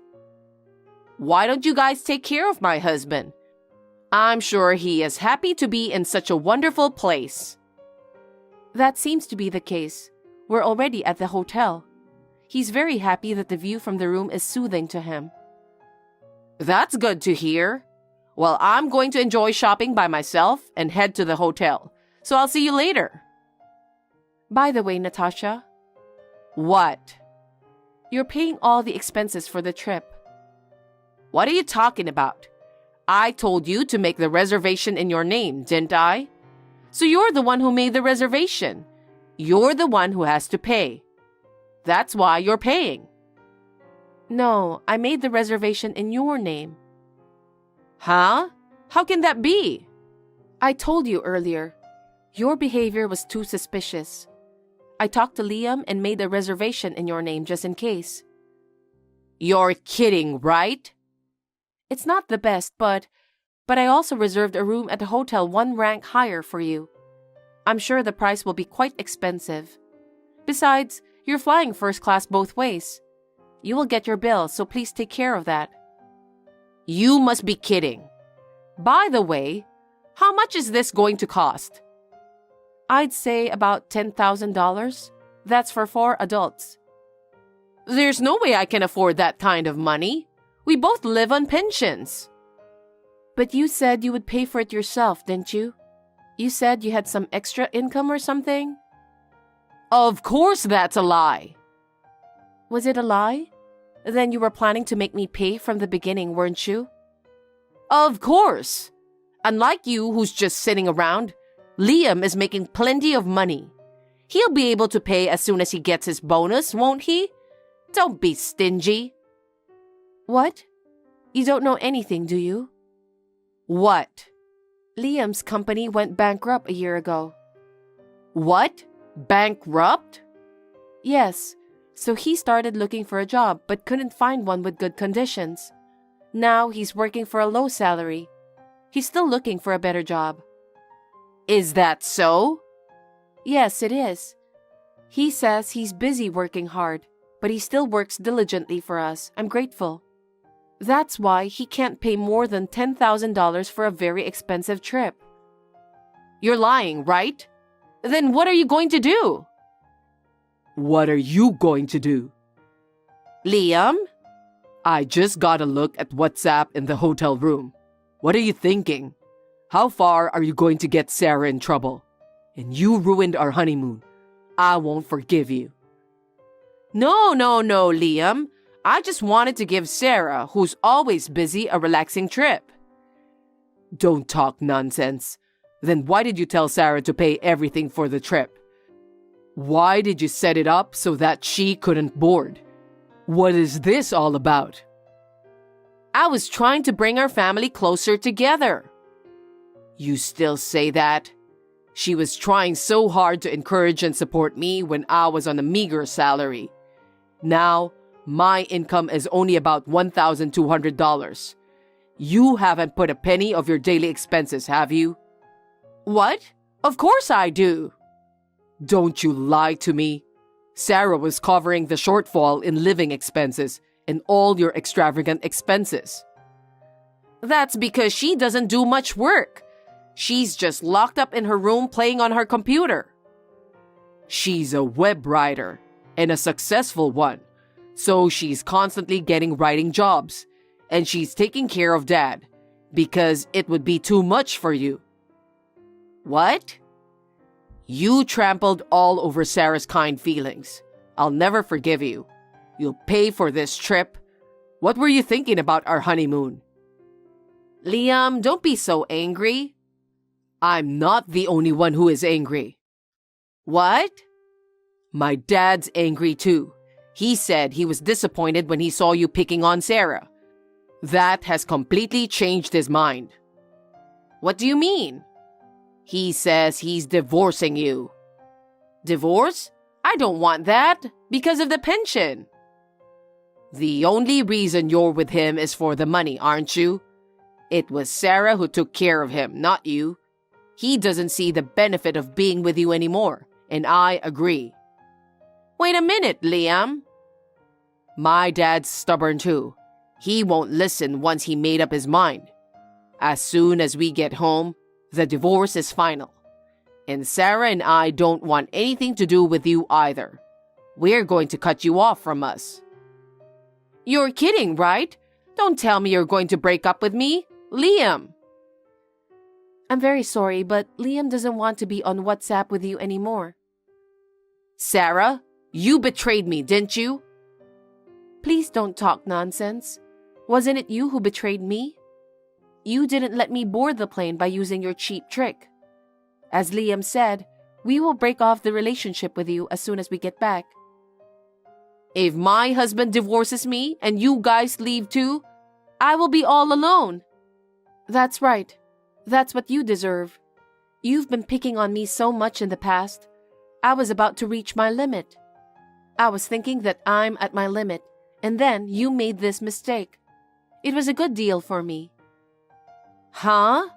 Why don't you guys take care of my husband? I'm sure he is happy to be in such a wonderful place. That seems to be the case. We're already at the hotel. He's very happy that the view from the room is soothing to him. That's good to hear. Well, I'm going to enjoy shopping by myself and head to the hotel. So I'll see you later. By the way, Natasha. What? You're paying all the expenses for the trip. What are you talking about? I told you to make the reservation in your name, didn't I? So you're the one who made the reservation. You're the one who has to pay. That's why you're paying. No, I made the reservation in your name. Huh? How can that be? I told you earlier. Your behavior was too suspicious. I talked to Liam and made a reservation in your name just in case. You're kidding, right? It's not the best, but I also reserved a room at a hotel one rank higher for you. I'm sure the price will be quite expensive. Besides, you're flying first class both ways. You will get your bill, so please take care of that. You must be kidding. By the way, how much is this going to cost? I'd say about $10,000. That's for 4 adults. There's no way I can afford that kind of money. We both live on pensions. But you said you would pay for it yourself, didn't you? You said you had some extra income or something? Of course that's a lie. Was it a lie? Then you were planning to make me pay from the beginning, weren't you? Of course. Unlike you, who's just sitting around, Liam is making plenty of money. He'll be able to pay as soon as he gets his bonus, won't he? Don't be stingy. What? You don't know anything, do you? What? Liam's company went bankrupt a year ago. What? Bankrupt? Yes. So he started looking for a job but couldn't find one with good conditions. Now he's working for a low salary. He's still looking for a better job. Is that so? Yes, it is. He says he's busy working hard, but he still works diligently for us. I'm grateful. That's why he can't pay more than $10,000 for a very expensive trip. You're lying, right? Then what are you going to do? What are you going to do? Liam? I just got a look at WhatsApp in the hotel room. What are you thinking? How far are you going to get Sarah in trouble? And you ruined our honeymoon. I won't forgive you. No, Liam. I just wanted to give Sarah, who's always busy, a relaxing trip. Don't talk nonsense. Then why did you tell Sarah to pay everything for the trip? Why did you set it up so that she couldn't board? What is this all about? I was trying to bring our family closer together. You still say that? She was trying so hard to encourage and support me when I was on a meager salary. Now, my income is only about $1,200. You haven't put a penny of your daily expenses, have you? What? Of course I do. Don't you lie to me. Sarah was covering the shortfall in living expenses and all your extravagant expenses. That's because she doesn't do much work. She's just locked up in her room playing on her computer. She's a web writer and a successful one, so she's constantly getting writing jobs, and she's taking care of Dad because it would be too much for you. What? You trampled all over Sarah's kind feelings. I'll never forgive you. You'll pay for this trip. What were you thinking about our honeymoon? Liam, don't be so angry. I'm not the only one who is angry. What? My dad's angry too. He said he was disappointed when he saw you picking on Sarah. That has completely changed his mind. What do you mean? He says he's divorcing you. Divorce? I don't want that because of the pension. The only reason you're with him is for the money, aren't you? It was Sarah who took care of him, not you. He doesn't see the benefit of being with you anymore, and I agree. Wait a minute, Liam. My dad's stubborn too. He won't listen once he made up his mind. As soon as we get home, the divorce is final. And Sarah and I don't want anything to do with you either. We're going to cut you off from us. You're kidding, right? Don't tell me you're going to break up with me. Liam! I'm very sorry, but Liam doesn't want to be on WhatsApp with you anymore. Sarah, you betrayed me, didn't you? Please don't talk nonsense. Wasn't it you who betrayed me? You didn't let me board the plane by using your cheap trick. As Liam said, we will break off the relationship with you as soon as we get back. If my husband divorces me and you guys leave too, I will be all alone. That's right. That's what you deserve. You've been picking on me so much in the past. I was about to reach my limit. I was thinking that I'm at my limit, and then you made this mistake. It was a good deal for me. Huh?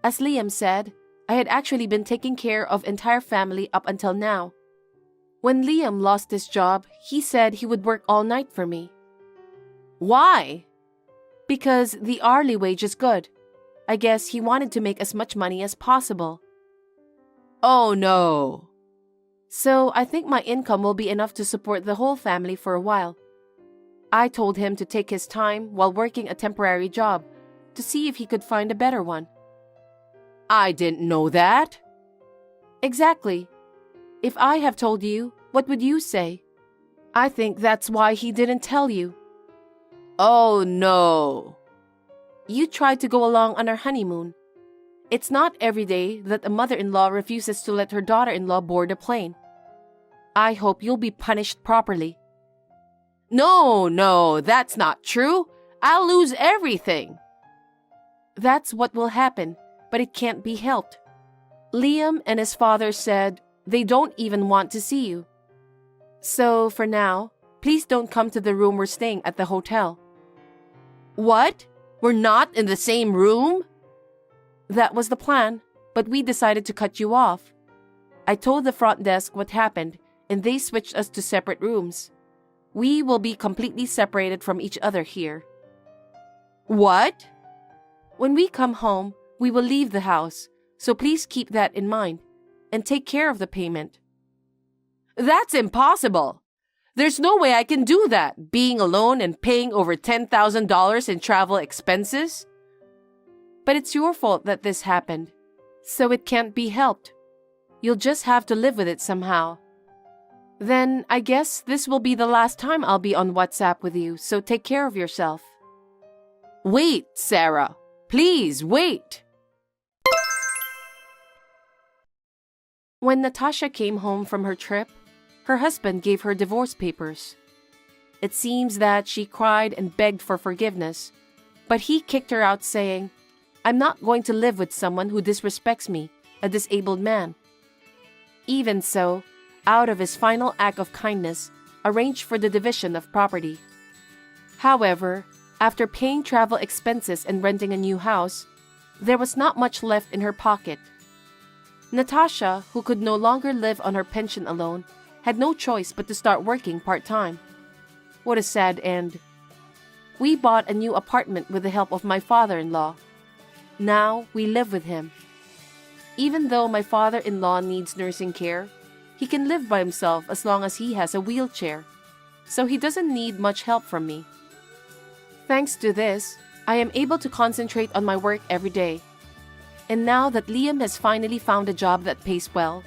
As Liam said, I had actually been taking care of entire family up until now. When Liam lost his job, he said he would work all night for me. Why? Because the hourly wage is good. I guess he wanted to make as much money as possible. Oh no. So I think my income will be enough to support the whole family for a while. I told him to take his time while working a temporary job to see if he could find a better one. I didn't know that. Exactly. If I have told you, what would you say? I think that's why he didn't tell you. Oh no. You tried to go along on our honeymoon. It's not every day that a mother-in-law refuses to let her daughter-in-law board a plane. I hope you'll be punished properly. No, that's not true. I'll lose everything. That's what will happen, but it can't be helped. Liam and his father said they don't even want to see you. So, for now, please don't come to the room we're staying at the hotel. What? We're not in the same room? That was the plan, but we decided to cut you off. I told the front desk what happened, and they switched us to separate rooms. We will be completely separated from each other here. What? When we come home, we will leave the house, So please keep that in mind and take care of the payment. That's impossible. There's no way I can do that, being alone and paying over $10,000 in travel expenses. But it's your fault that this happened, so it can't be helped. You'll just have to live with it somehow. Then I guess this will be the last time I'll be on WhatsApp with you, so take care of yourself. Wait, Sarah. Please, wait. When Natasha came home from her trip, her husband gave her divorce papers. It seems that she cried and begged for forgiveness, but he kicked her out saying, "I'm not going to live with someone who disrespects me, a disabled man." Even so, out of his final act of kindness, arranged for the division of property. However, after paying travel expenses and renting a new house, there was not much left in her pocket. Natasha, who could no longer live on her pension alone, had no choice but to start working part-time. What a sad end. We bought a new apartment with the help of my father-in-law. Now we live with him. Even though my father-in-law needs nursing care, he can live by himself as long as he has a wheelchair, so he doesn't need much help from me. Thanks to this, I am able to concentrate on my work every day. And now that Liam has finally found a job that pays well,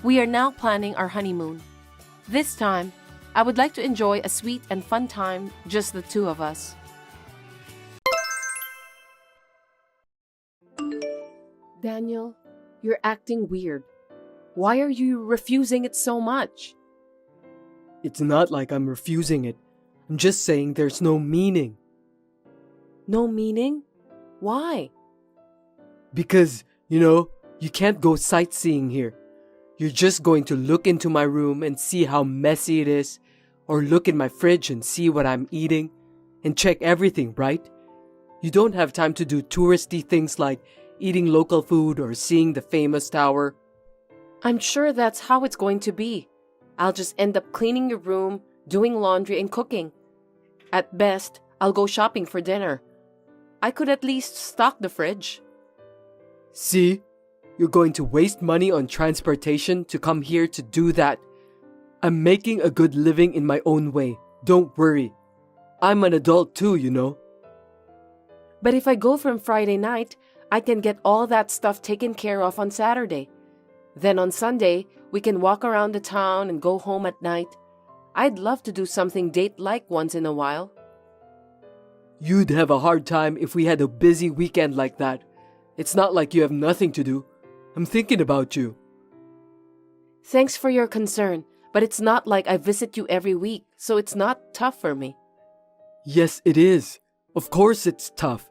we are now planning our honeymoon. This time, I would like to enjoy a sweet and fun time, just the two of us. Daniel, you're acting weird. Why are you refusing it so much? It's not like I'm refusing it. I'm just saying there's no meaning. No meaning? Why? Because, you can't go sightseeing here. You're just going to look into my room and see how messy it is, or look in my fridge and see what I'm eating, and check everything, right? You don't have time to do touristy things like eating local food or seeing the famous tower. I'm sure that's how it's going to be. I'll just end up cleaning your room, doing laundry and cooking. At best, I'll go shopping for dinner. I could at least stock the fridge. See? You're going to waste money on transportation to come here to do that. I'm making a good living in my own way. Don't worry. I'm an adult too. But if I go from Friday night, I can get all that stuff taken care of on Saturday. Then on Sunday, we can walk around the town and go home at night. I'd love to do something date-like once in a while. You'd have a hard time if we had a busy weekend like that. It's not like you have nothing to do. I'm thinking about you. Thanks for your concern, but it's not like I visit you every week, so it's not tough for me. Yes, it is. Of course it's tough.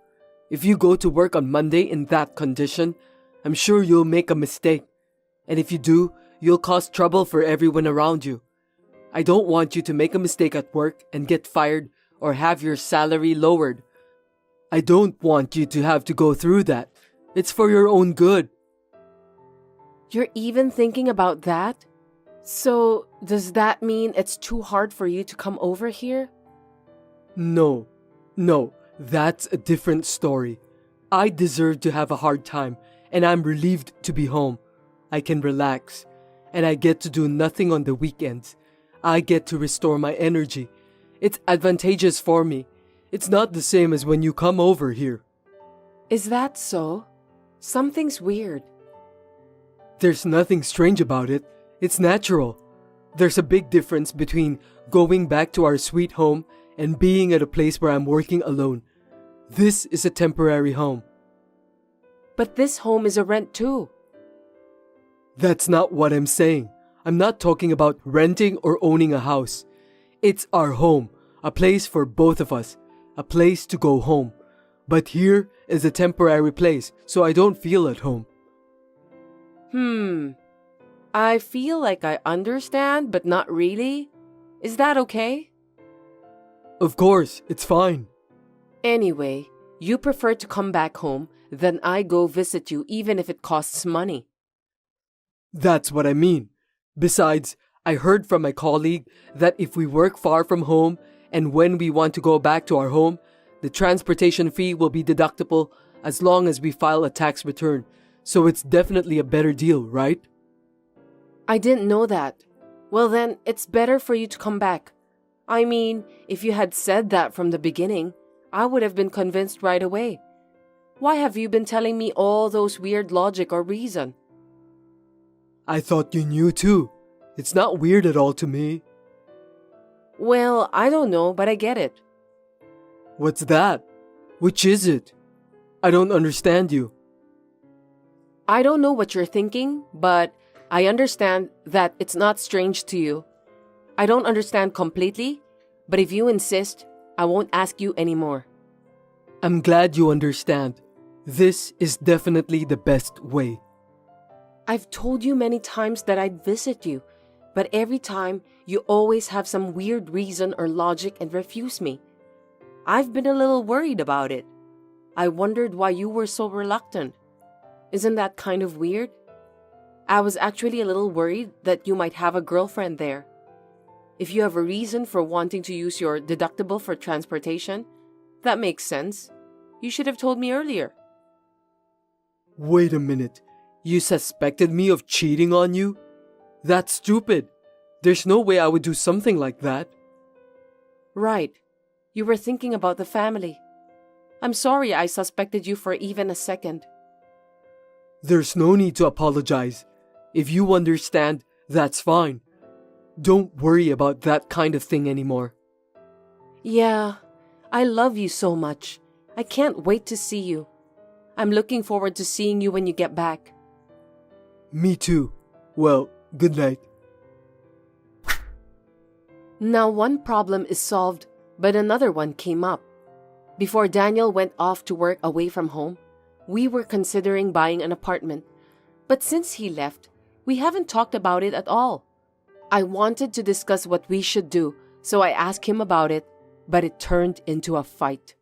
If you go to work on Monday in that condition, I'm sure you'll make a mistake. And if you do, you'll cause trouble for everyone around you. I don't want you to make a mistake at work and get fired or have your salary lowered. I don't want you to have to go through that. It's for your own good. You're even thinking about that? So, does that mean it's too hard for you to come over here? No, that's a different story. I deserve to have a hard time, and I'm relieved to be home. I can relax, and I get to do nothing on the weekends. I get to restore my energy. It's advantageous for me. It's not the same as when you come over here. Is that so? Something's weird. There's nothing strange about it. It's natural. There's a big difference between going back to our sweet home and being at a place where I'm working alone. This is a temporary home. But this home is a rent too. That's not what I'm saying. I'm not talking about renting or owning a house. It's our home, a place for both of us, a place to go home. But here is a temporary place, so I don't feel at home. I feel like I understand, but not really. Is that okay? Of course, it's fine. Anyway, you prefer to come back home, then I go visit you even if it costs money. That's what I mean. Besides, I heard from my colleague that if we work far from home and when we want to go back to our home, the transportation fee will be deductible as long as we file a tax return. So it's definitely a better deal, right? I didn't know that. Well then, it's better for you to come back. I mean, if you had said that from the beginning, I would have been convinced right away. Why have you been telling me all those weird logic or reason? I thought you knew too. It's not weird at all to me. Well, I don't know, but I get it. What's that? Which is it? I don't understand you. I don't know what you're thinking, but I understand that it's not strange to you. I don't understand completely, but if you insist, I won't ask you anymore. I'm glad you understand. This is definitely the best way. I've told you many times that I'd visit you, but every time you always have some weird reason or logic and refuse me. I've been a little worried about it. I wondered why you were so reluctant. Isn't that kind of weird? I was actually a little worried that you might have a girlfriend there. If you have a reason for wanting to use your deductible for transportation, that makes sense. You should have told me earlier. Wait a minute. You suspected me of cheating on you? That's stupid. There's no way I would do something like that. Right. You were thinking about the family. I'm sorry I suspected you for even a second. There's no need to apologize. If you understand, that's fine. Don't worry about that kind of thing anymore. Yeah, I love you so much. I can't wait to see you. I'm looking forward to seeing you when you get back. Me too. Well, good night. Now one problem is solved, but another one came up. Before Daniel went off to work away from home, we were considering buying an apartment. But since he left, we haven't talked about it at all. I wanted to discuss what we should do, so I asked him about it, but it turned into a fight.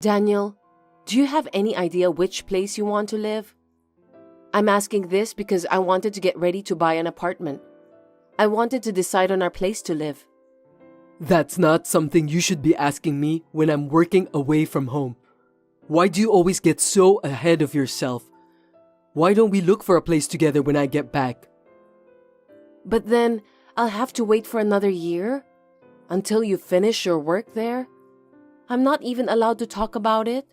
Daniel, do you have any idea which place you want to live? I'm asking this because I wanted to get ready to buy an apartment. I wanted to decide on our place to live. That's not something you should be asking me when I'm working away from home. Why do you always get so ahead of yourself? Why don't we look for a place together when I get back? But then, I'll have to wait for another year? Until you finish your work there? I'm not even allowed to talk about it?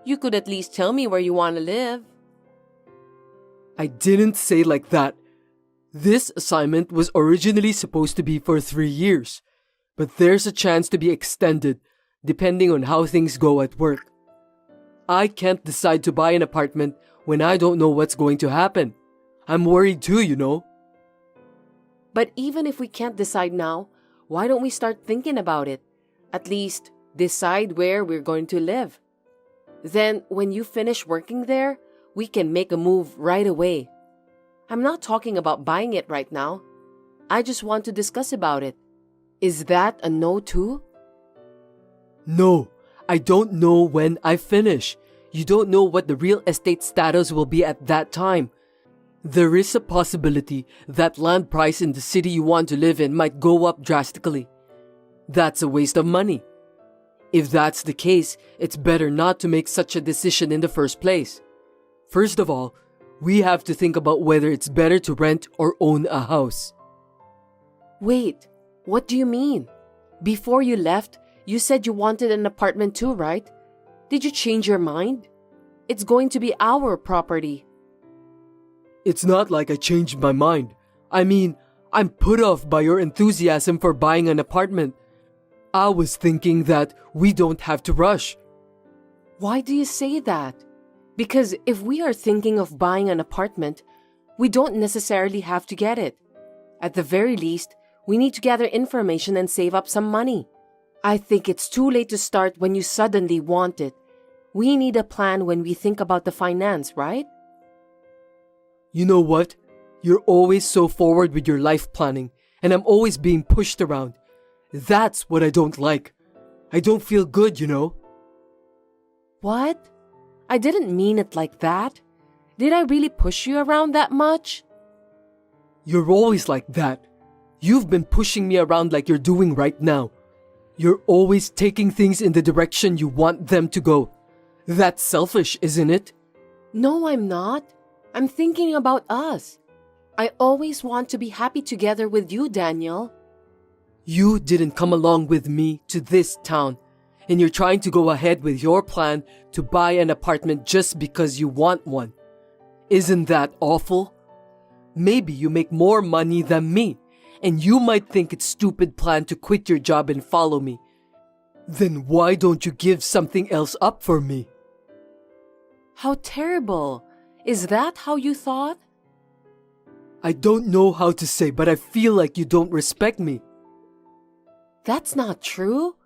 You could at least tell me where you want to live. I didn't say like that. This assignment was originally supposed to be for 3 years, but there's a chance to be extended depending on how things go at work. I can't decide to buy an apartment when I don't know what's going to happen. I'm worried too, you know. But even if we can't decide now, why don't we start thinking about it? At least, decide where we're going to live. Then, when you finish working there, we can make a move right away. I'm not talking about buying it right now. I just want to discuss about it. Is that a no too? No, I don't know when I finish. You don't know what the real estate status will be at that time. There is a possibility that land price in the city you want to live in might go up drastically. That's a waste of money. If that's the case, it's better not to make such a decision in the first place. First of all, we have to think about whether it's better to rent or own a house. Wait, what do you mean? Before you left, you said you wanted an apartment too, right? Did you change your mind? It's going to be our property. It's not like I changed my mind. I mean, I'm put off by your enthusiasm for buying an apartment. I was thinking that we don't have to rush. Why do you say that? Because if we are thinking of buying an apartment, we don't necessarily have to get it. At the very least, we need to gather information and save up some money. I think it's too late to start when you suddenly want it. We need a plan when we think about the finance, right? You know what? You're always so forward with your life planning, and I'm always being pushed around. That's what I don't like. I don't feel good, you know. What? I didn't mean it like that. Did I really push you around that much? You're always like that. You've been pushing me around like you're doing right now. You're always taking things in the direction you want them to go. That's selfish, isn't it? No, I'm not. I'm thinking about us. I always want to be happy together with you, Daniel. You didn't come along with me to this town, and you're trying to go ahead with your plan to buy an apartment just because you want one. Isn't that awful? Maybe you make more money than me, and you might think it's a stupid plan to quit your job and follow me. Then why don't you give something else up for me? How terrible. Is that how you thought? I don't know how to say, but I feel like you don't respect me. That's not true.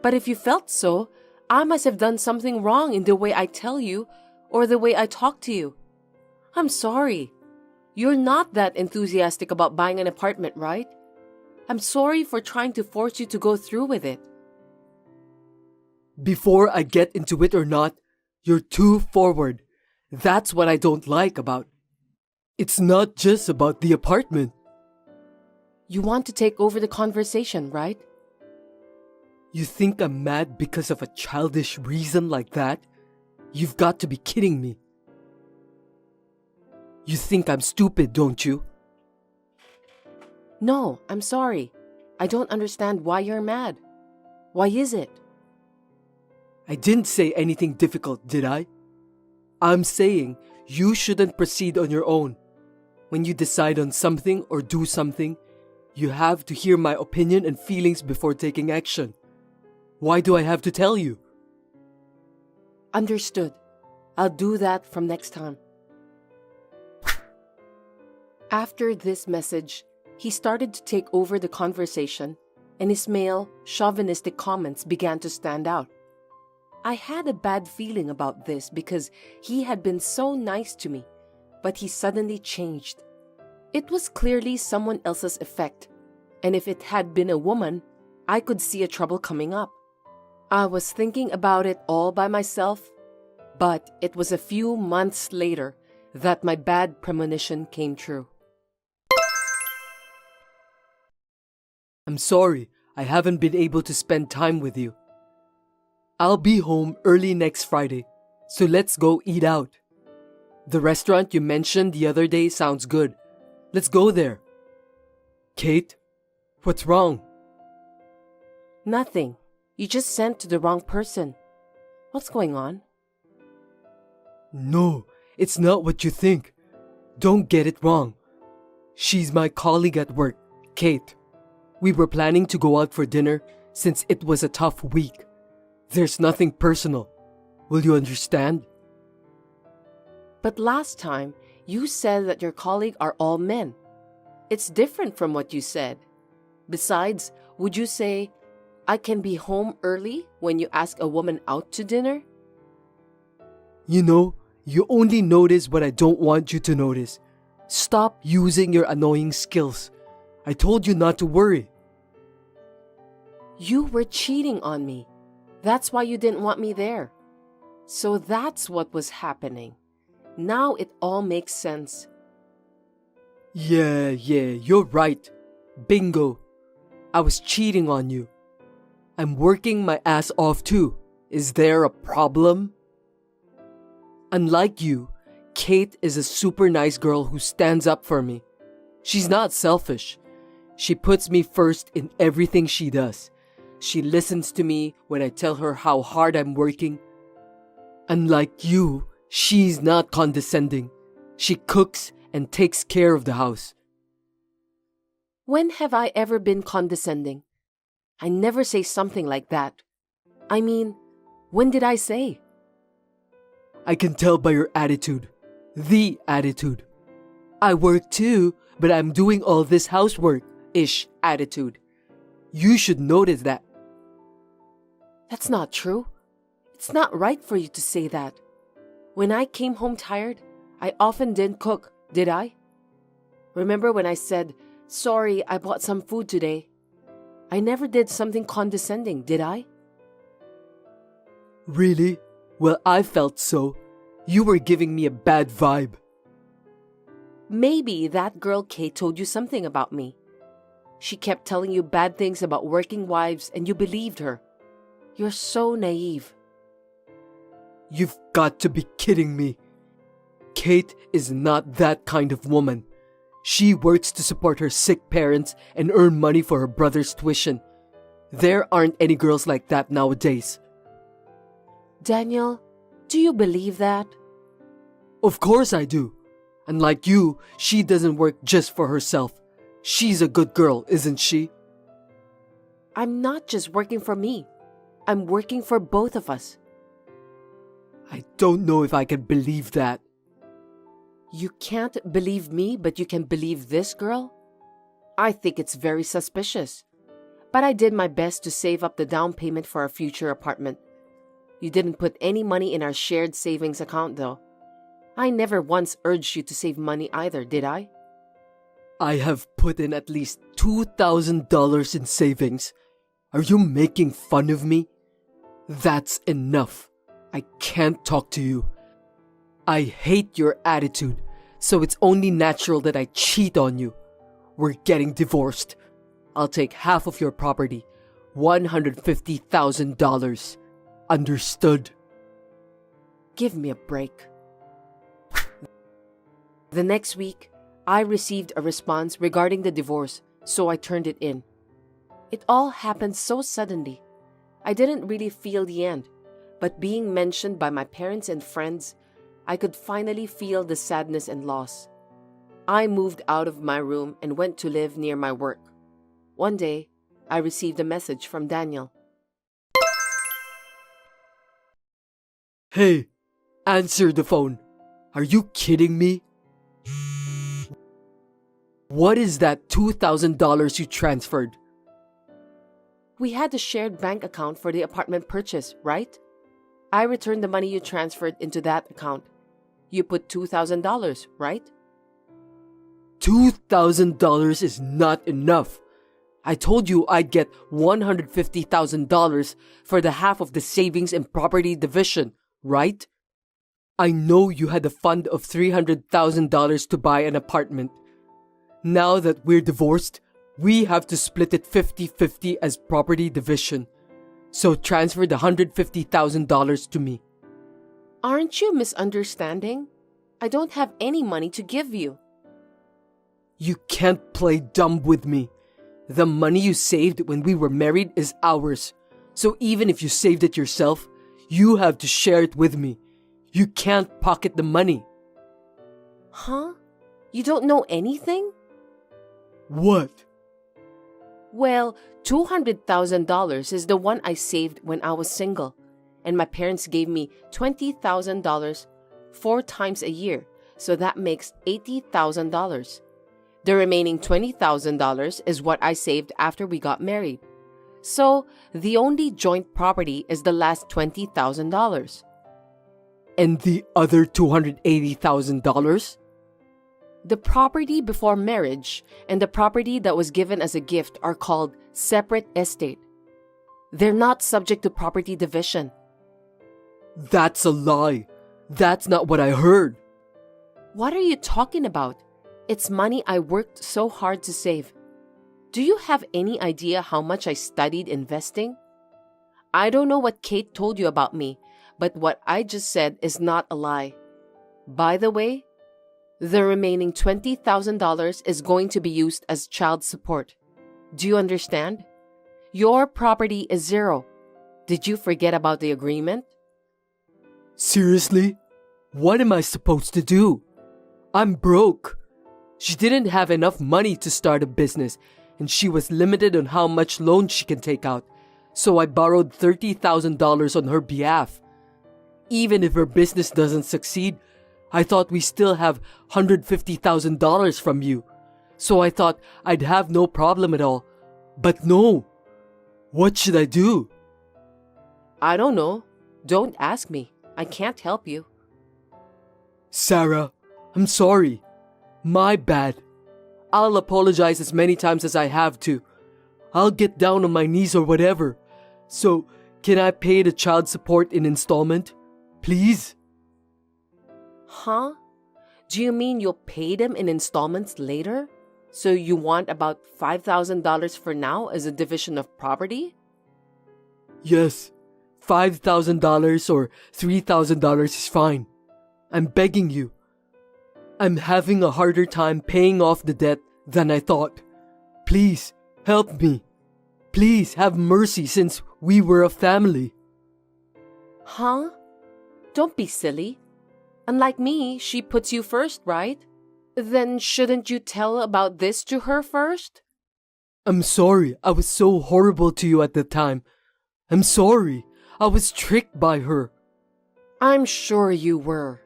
But if you felt so, I must have done something wrong in the way I tell you or the way I talk to you. I'm sorry. You're not that enthusiastic about buying an apartment, right? I'm sorry for trying to force you to go through with it. Before I get into it or not, you're too forward. That's what I don't like about. It's not just about the apartment. You want to take over the conversation, right? You think I'm mad because of a childish reason like that? You've got to be kidding me. You think I'm stupid, don't you? No, I'm sorry. I don't understand why you're mad. Why is it? I didn't say anything difficult, did I? I'm saying you shouldn't proceed on your own. When you decide on something or do something, you have to hear my opinion and feelings before taking action. Why do I have to tell you? Understood. I'll do that from next time. After this message, he started to take over the conversation, and his male, chauvinistic comments began to stand out. I had a bad feeling about this because he had been so nice to me, but he suddenly changed. It was clearly someone else's effect, and if it had been a woman, I could see a trouble coming up. I was thinking about it all by myself, but it was a few months later that my bad premonition came true. I'm sorry, I haven't been able to spend time with you. I'll be home early next Friday, so let's go eat out. The restaurant you mentioned the other day sounds good. Let's go there. Kate, what's wrong? Nothing. You just sent to the wrong person. What's going on? No, it's not what you think. Don't get it wrong. She's my colleague at work, Kate. We were planning to go out for dinner since it was a tough week. There's nothing personal. Will you understand? But last time, you said that your colleague are all men. It's different from what you said. Besides, would you say, I can be home early when you ask a woman out to dinner? You know, you only notice what I don't want you to notice. Stop using your annoying skills. I told you not to worry. You were cheating on me. That's why you didn't want me there. So that's what was happening. Now it all makes sense. Yeah, you're right. Bingo. I was cheating on you. I'm working my ass off too. Is there a problem? Unlike you, Kate is a super nice girl who stands up for me. She's not selfish. She puts me first in everything she does. She listens to me when I tell her how hard I'm working. Unlike you, she's not condescending. She cooks and takes care of the house. When have I ever been condescending? I never say something like that. I mean, when did I say? I can tell by your attitude. The attitude. I work too, but I'm doing all this housework-ish attitude. You should notice that. That's not true. It's not right for you to say that. When I came home tired, I often didn't cook, did I? Remember when I said, sorry, I bought some food today? I never did something condescending, did I? Really? Well, I felt so. You were giving me a bad vibe. Maybe that girl Kate told you something about me. She kept telling you bad things about working wives and you believed her. You're so naive. You've got to be kidding me. Kate is not that kind of woman. She works to support her sick parents and earn money for her brother's tuition. There aren't any girls like that nowadays. Daniel, do you believe that? Of course I do. And like you, she doesn't work just for herself. She's a good girl, isn't she? I'm not just working for me. I'm working for both of us. I don't know if I can believe that. You can't believe me, but you can believe this girl? I think it's very suspicious. But I did my best to save up the down payment for our future apartment. You didn't put any money in our shared savings account, though. I never once urged you to save money either, did I? I have put in at least $2,000 in savings. Are you making fun of me? That's enough. I can't talk to you. I hate your attitude, so it's only natural that I cheat on you. We're getting divorced. I'll take half of your property, $150,000. Understood? Give me a break. The next week, I received a response regarding the divorce, so I turned it in. It all happened so suddenly. I didn't really feel the end, but being mentioned by my parents and friends, I could finally feel the sadness and loss. I moved out of my room and went to live near my work. One day, I received a message from Daniel. Hey, answer the phone. Are you kidding me? What is that $2,000 you transferred? We had a shared bank account for the apartment purchase, right? I returned the money you transferred into that account. You put $2,000, right? $2,000 is not enough. I told you I'd get $150,000 for the half of the savings and property division, right? I know you had a fund of $300,000 to buy an apartment. Now that we're divorced, we have to split it 50-50 as property division. So transfer the $150,000 to me. Aren't you misunderstanding? I don't have any money to give you. You can't play dumb with me. The money you saved when we were married is ours. So even if you saved it yourself, you have to share it with me. You can't pocket the money. Huh? You don't know anything? What? Well, $200,000 is the one I saved when I was single, and my parents gave me $20,000 4 times a year, so that makes $80,000. The remaining $20,000 is what I saved after we got married. So, the only joint property is the last $20,000. And the other $280,000? The property before marriage and the property that was given as a gift are called separate estate. They're not subject to property division. That's a lie. That's not what I heard. What are you talking about? It's money I worked so hard to save. Do you have any idea how much I studied investing? I don't know what Kate told you about me, but what I just said is not a lie. By the way, the remaining $20,000 is going to be used as child support. Do you understand? Your property is zero. Did you forget about the agreement? Seriously? What am I supposed to do? I'm broke. She didn't have enough money to start a business, and she was limited on how much loan she can take out. So I borrowed $30,000 on her behalf. Even if her business doesn't succeed, I thought we still have $150,000 from you. So I thought I'd have no problem at all. But no. What should I do? I don't know. Don't ask me. I can't help you. Sarah, I'm sorry. My bad. I'll apologize as many times as I have to. I'll get down on my knees or whatever. So, can I pay the child support in installment? Please? Huh? Do you mean you'll pay them in installments later? So you want about $5,000 for now as a division of property? Yes, $5,000 or $3,000 is fine. I'm begging you. I'm having a harder time paying off the debt than I thought. Please, help me. Please have mercy since we were a family. Huh? Don't be silly. Unlike me, she puts you first, right? Then shouldn't you tell about this to her first? I'm sorry I was so horrible to you at the time. I'm sorry. I was tricked by her. I'm sure you were.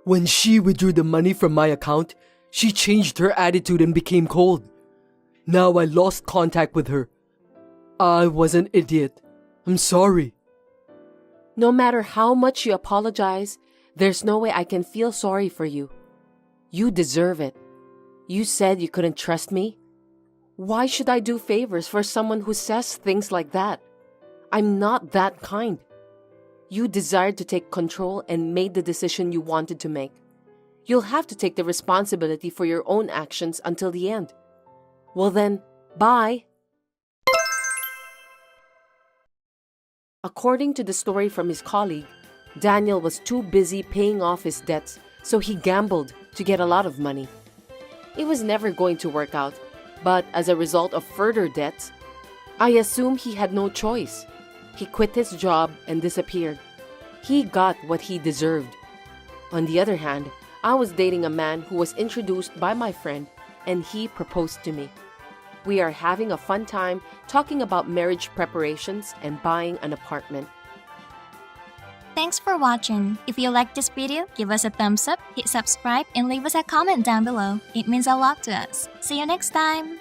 When she withdrew the money from my account, she changed her attitude and became cold. Now I lost contact with her. I was an idiot. I'm sorry. No matter how much you apologize, there's no way I can feel sorry for you. You deserve it. You said you couldn't trust me. Why should I do favors for someone who says things like that? I'm not that kind. You desired to take control and made the decision you wanted to make. You'll have to take the responsibility for your own actions until the end. Well then, bye. According to the story from his colleague, Daniel was too busy paying off his debts, so he gambled to get a lot of money. It was never going to work out, but as a result of further debts, I assume he had no choice. He quit his job and disappeared. He got what he deserved. On the other hand, I was dating a man who was introduced by my friend, and he proposed to me. We are having a fun time talking about marriage preparations and buying an apartment. Thanks for watching. If you liked this video, give us a thumbs up, hit subscribe, and leave us a comment down below. It means a lot to us. See you next time!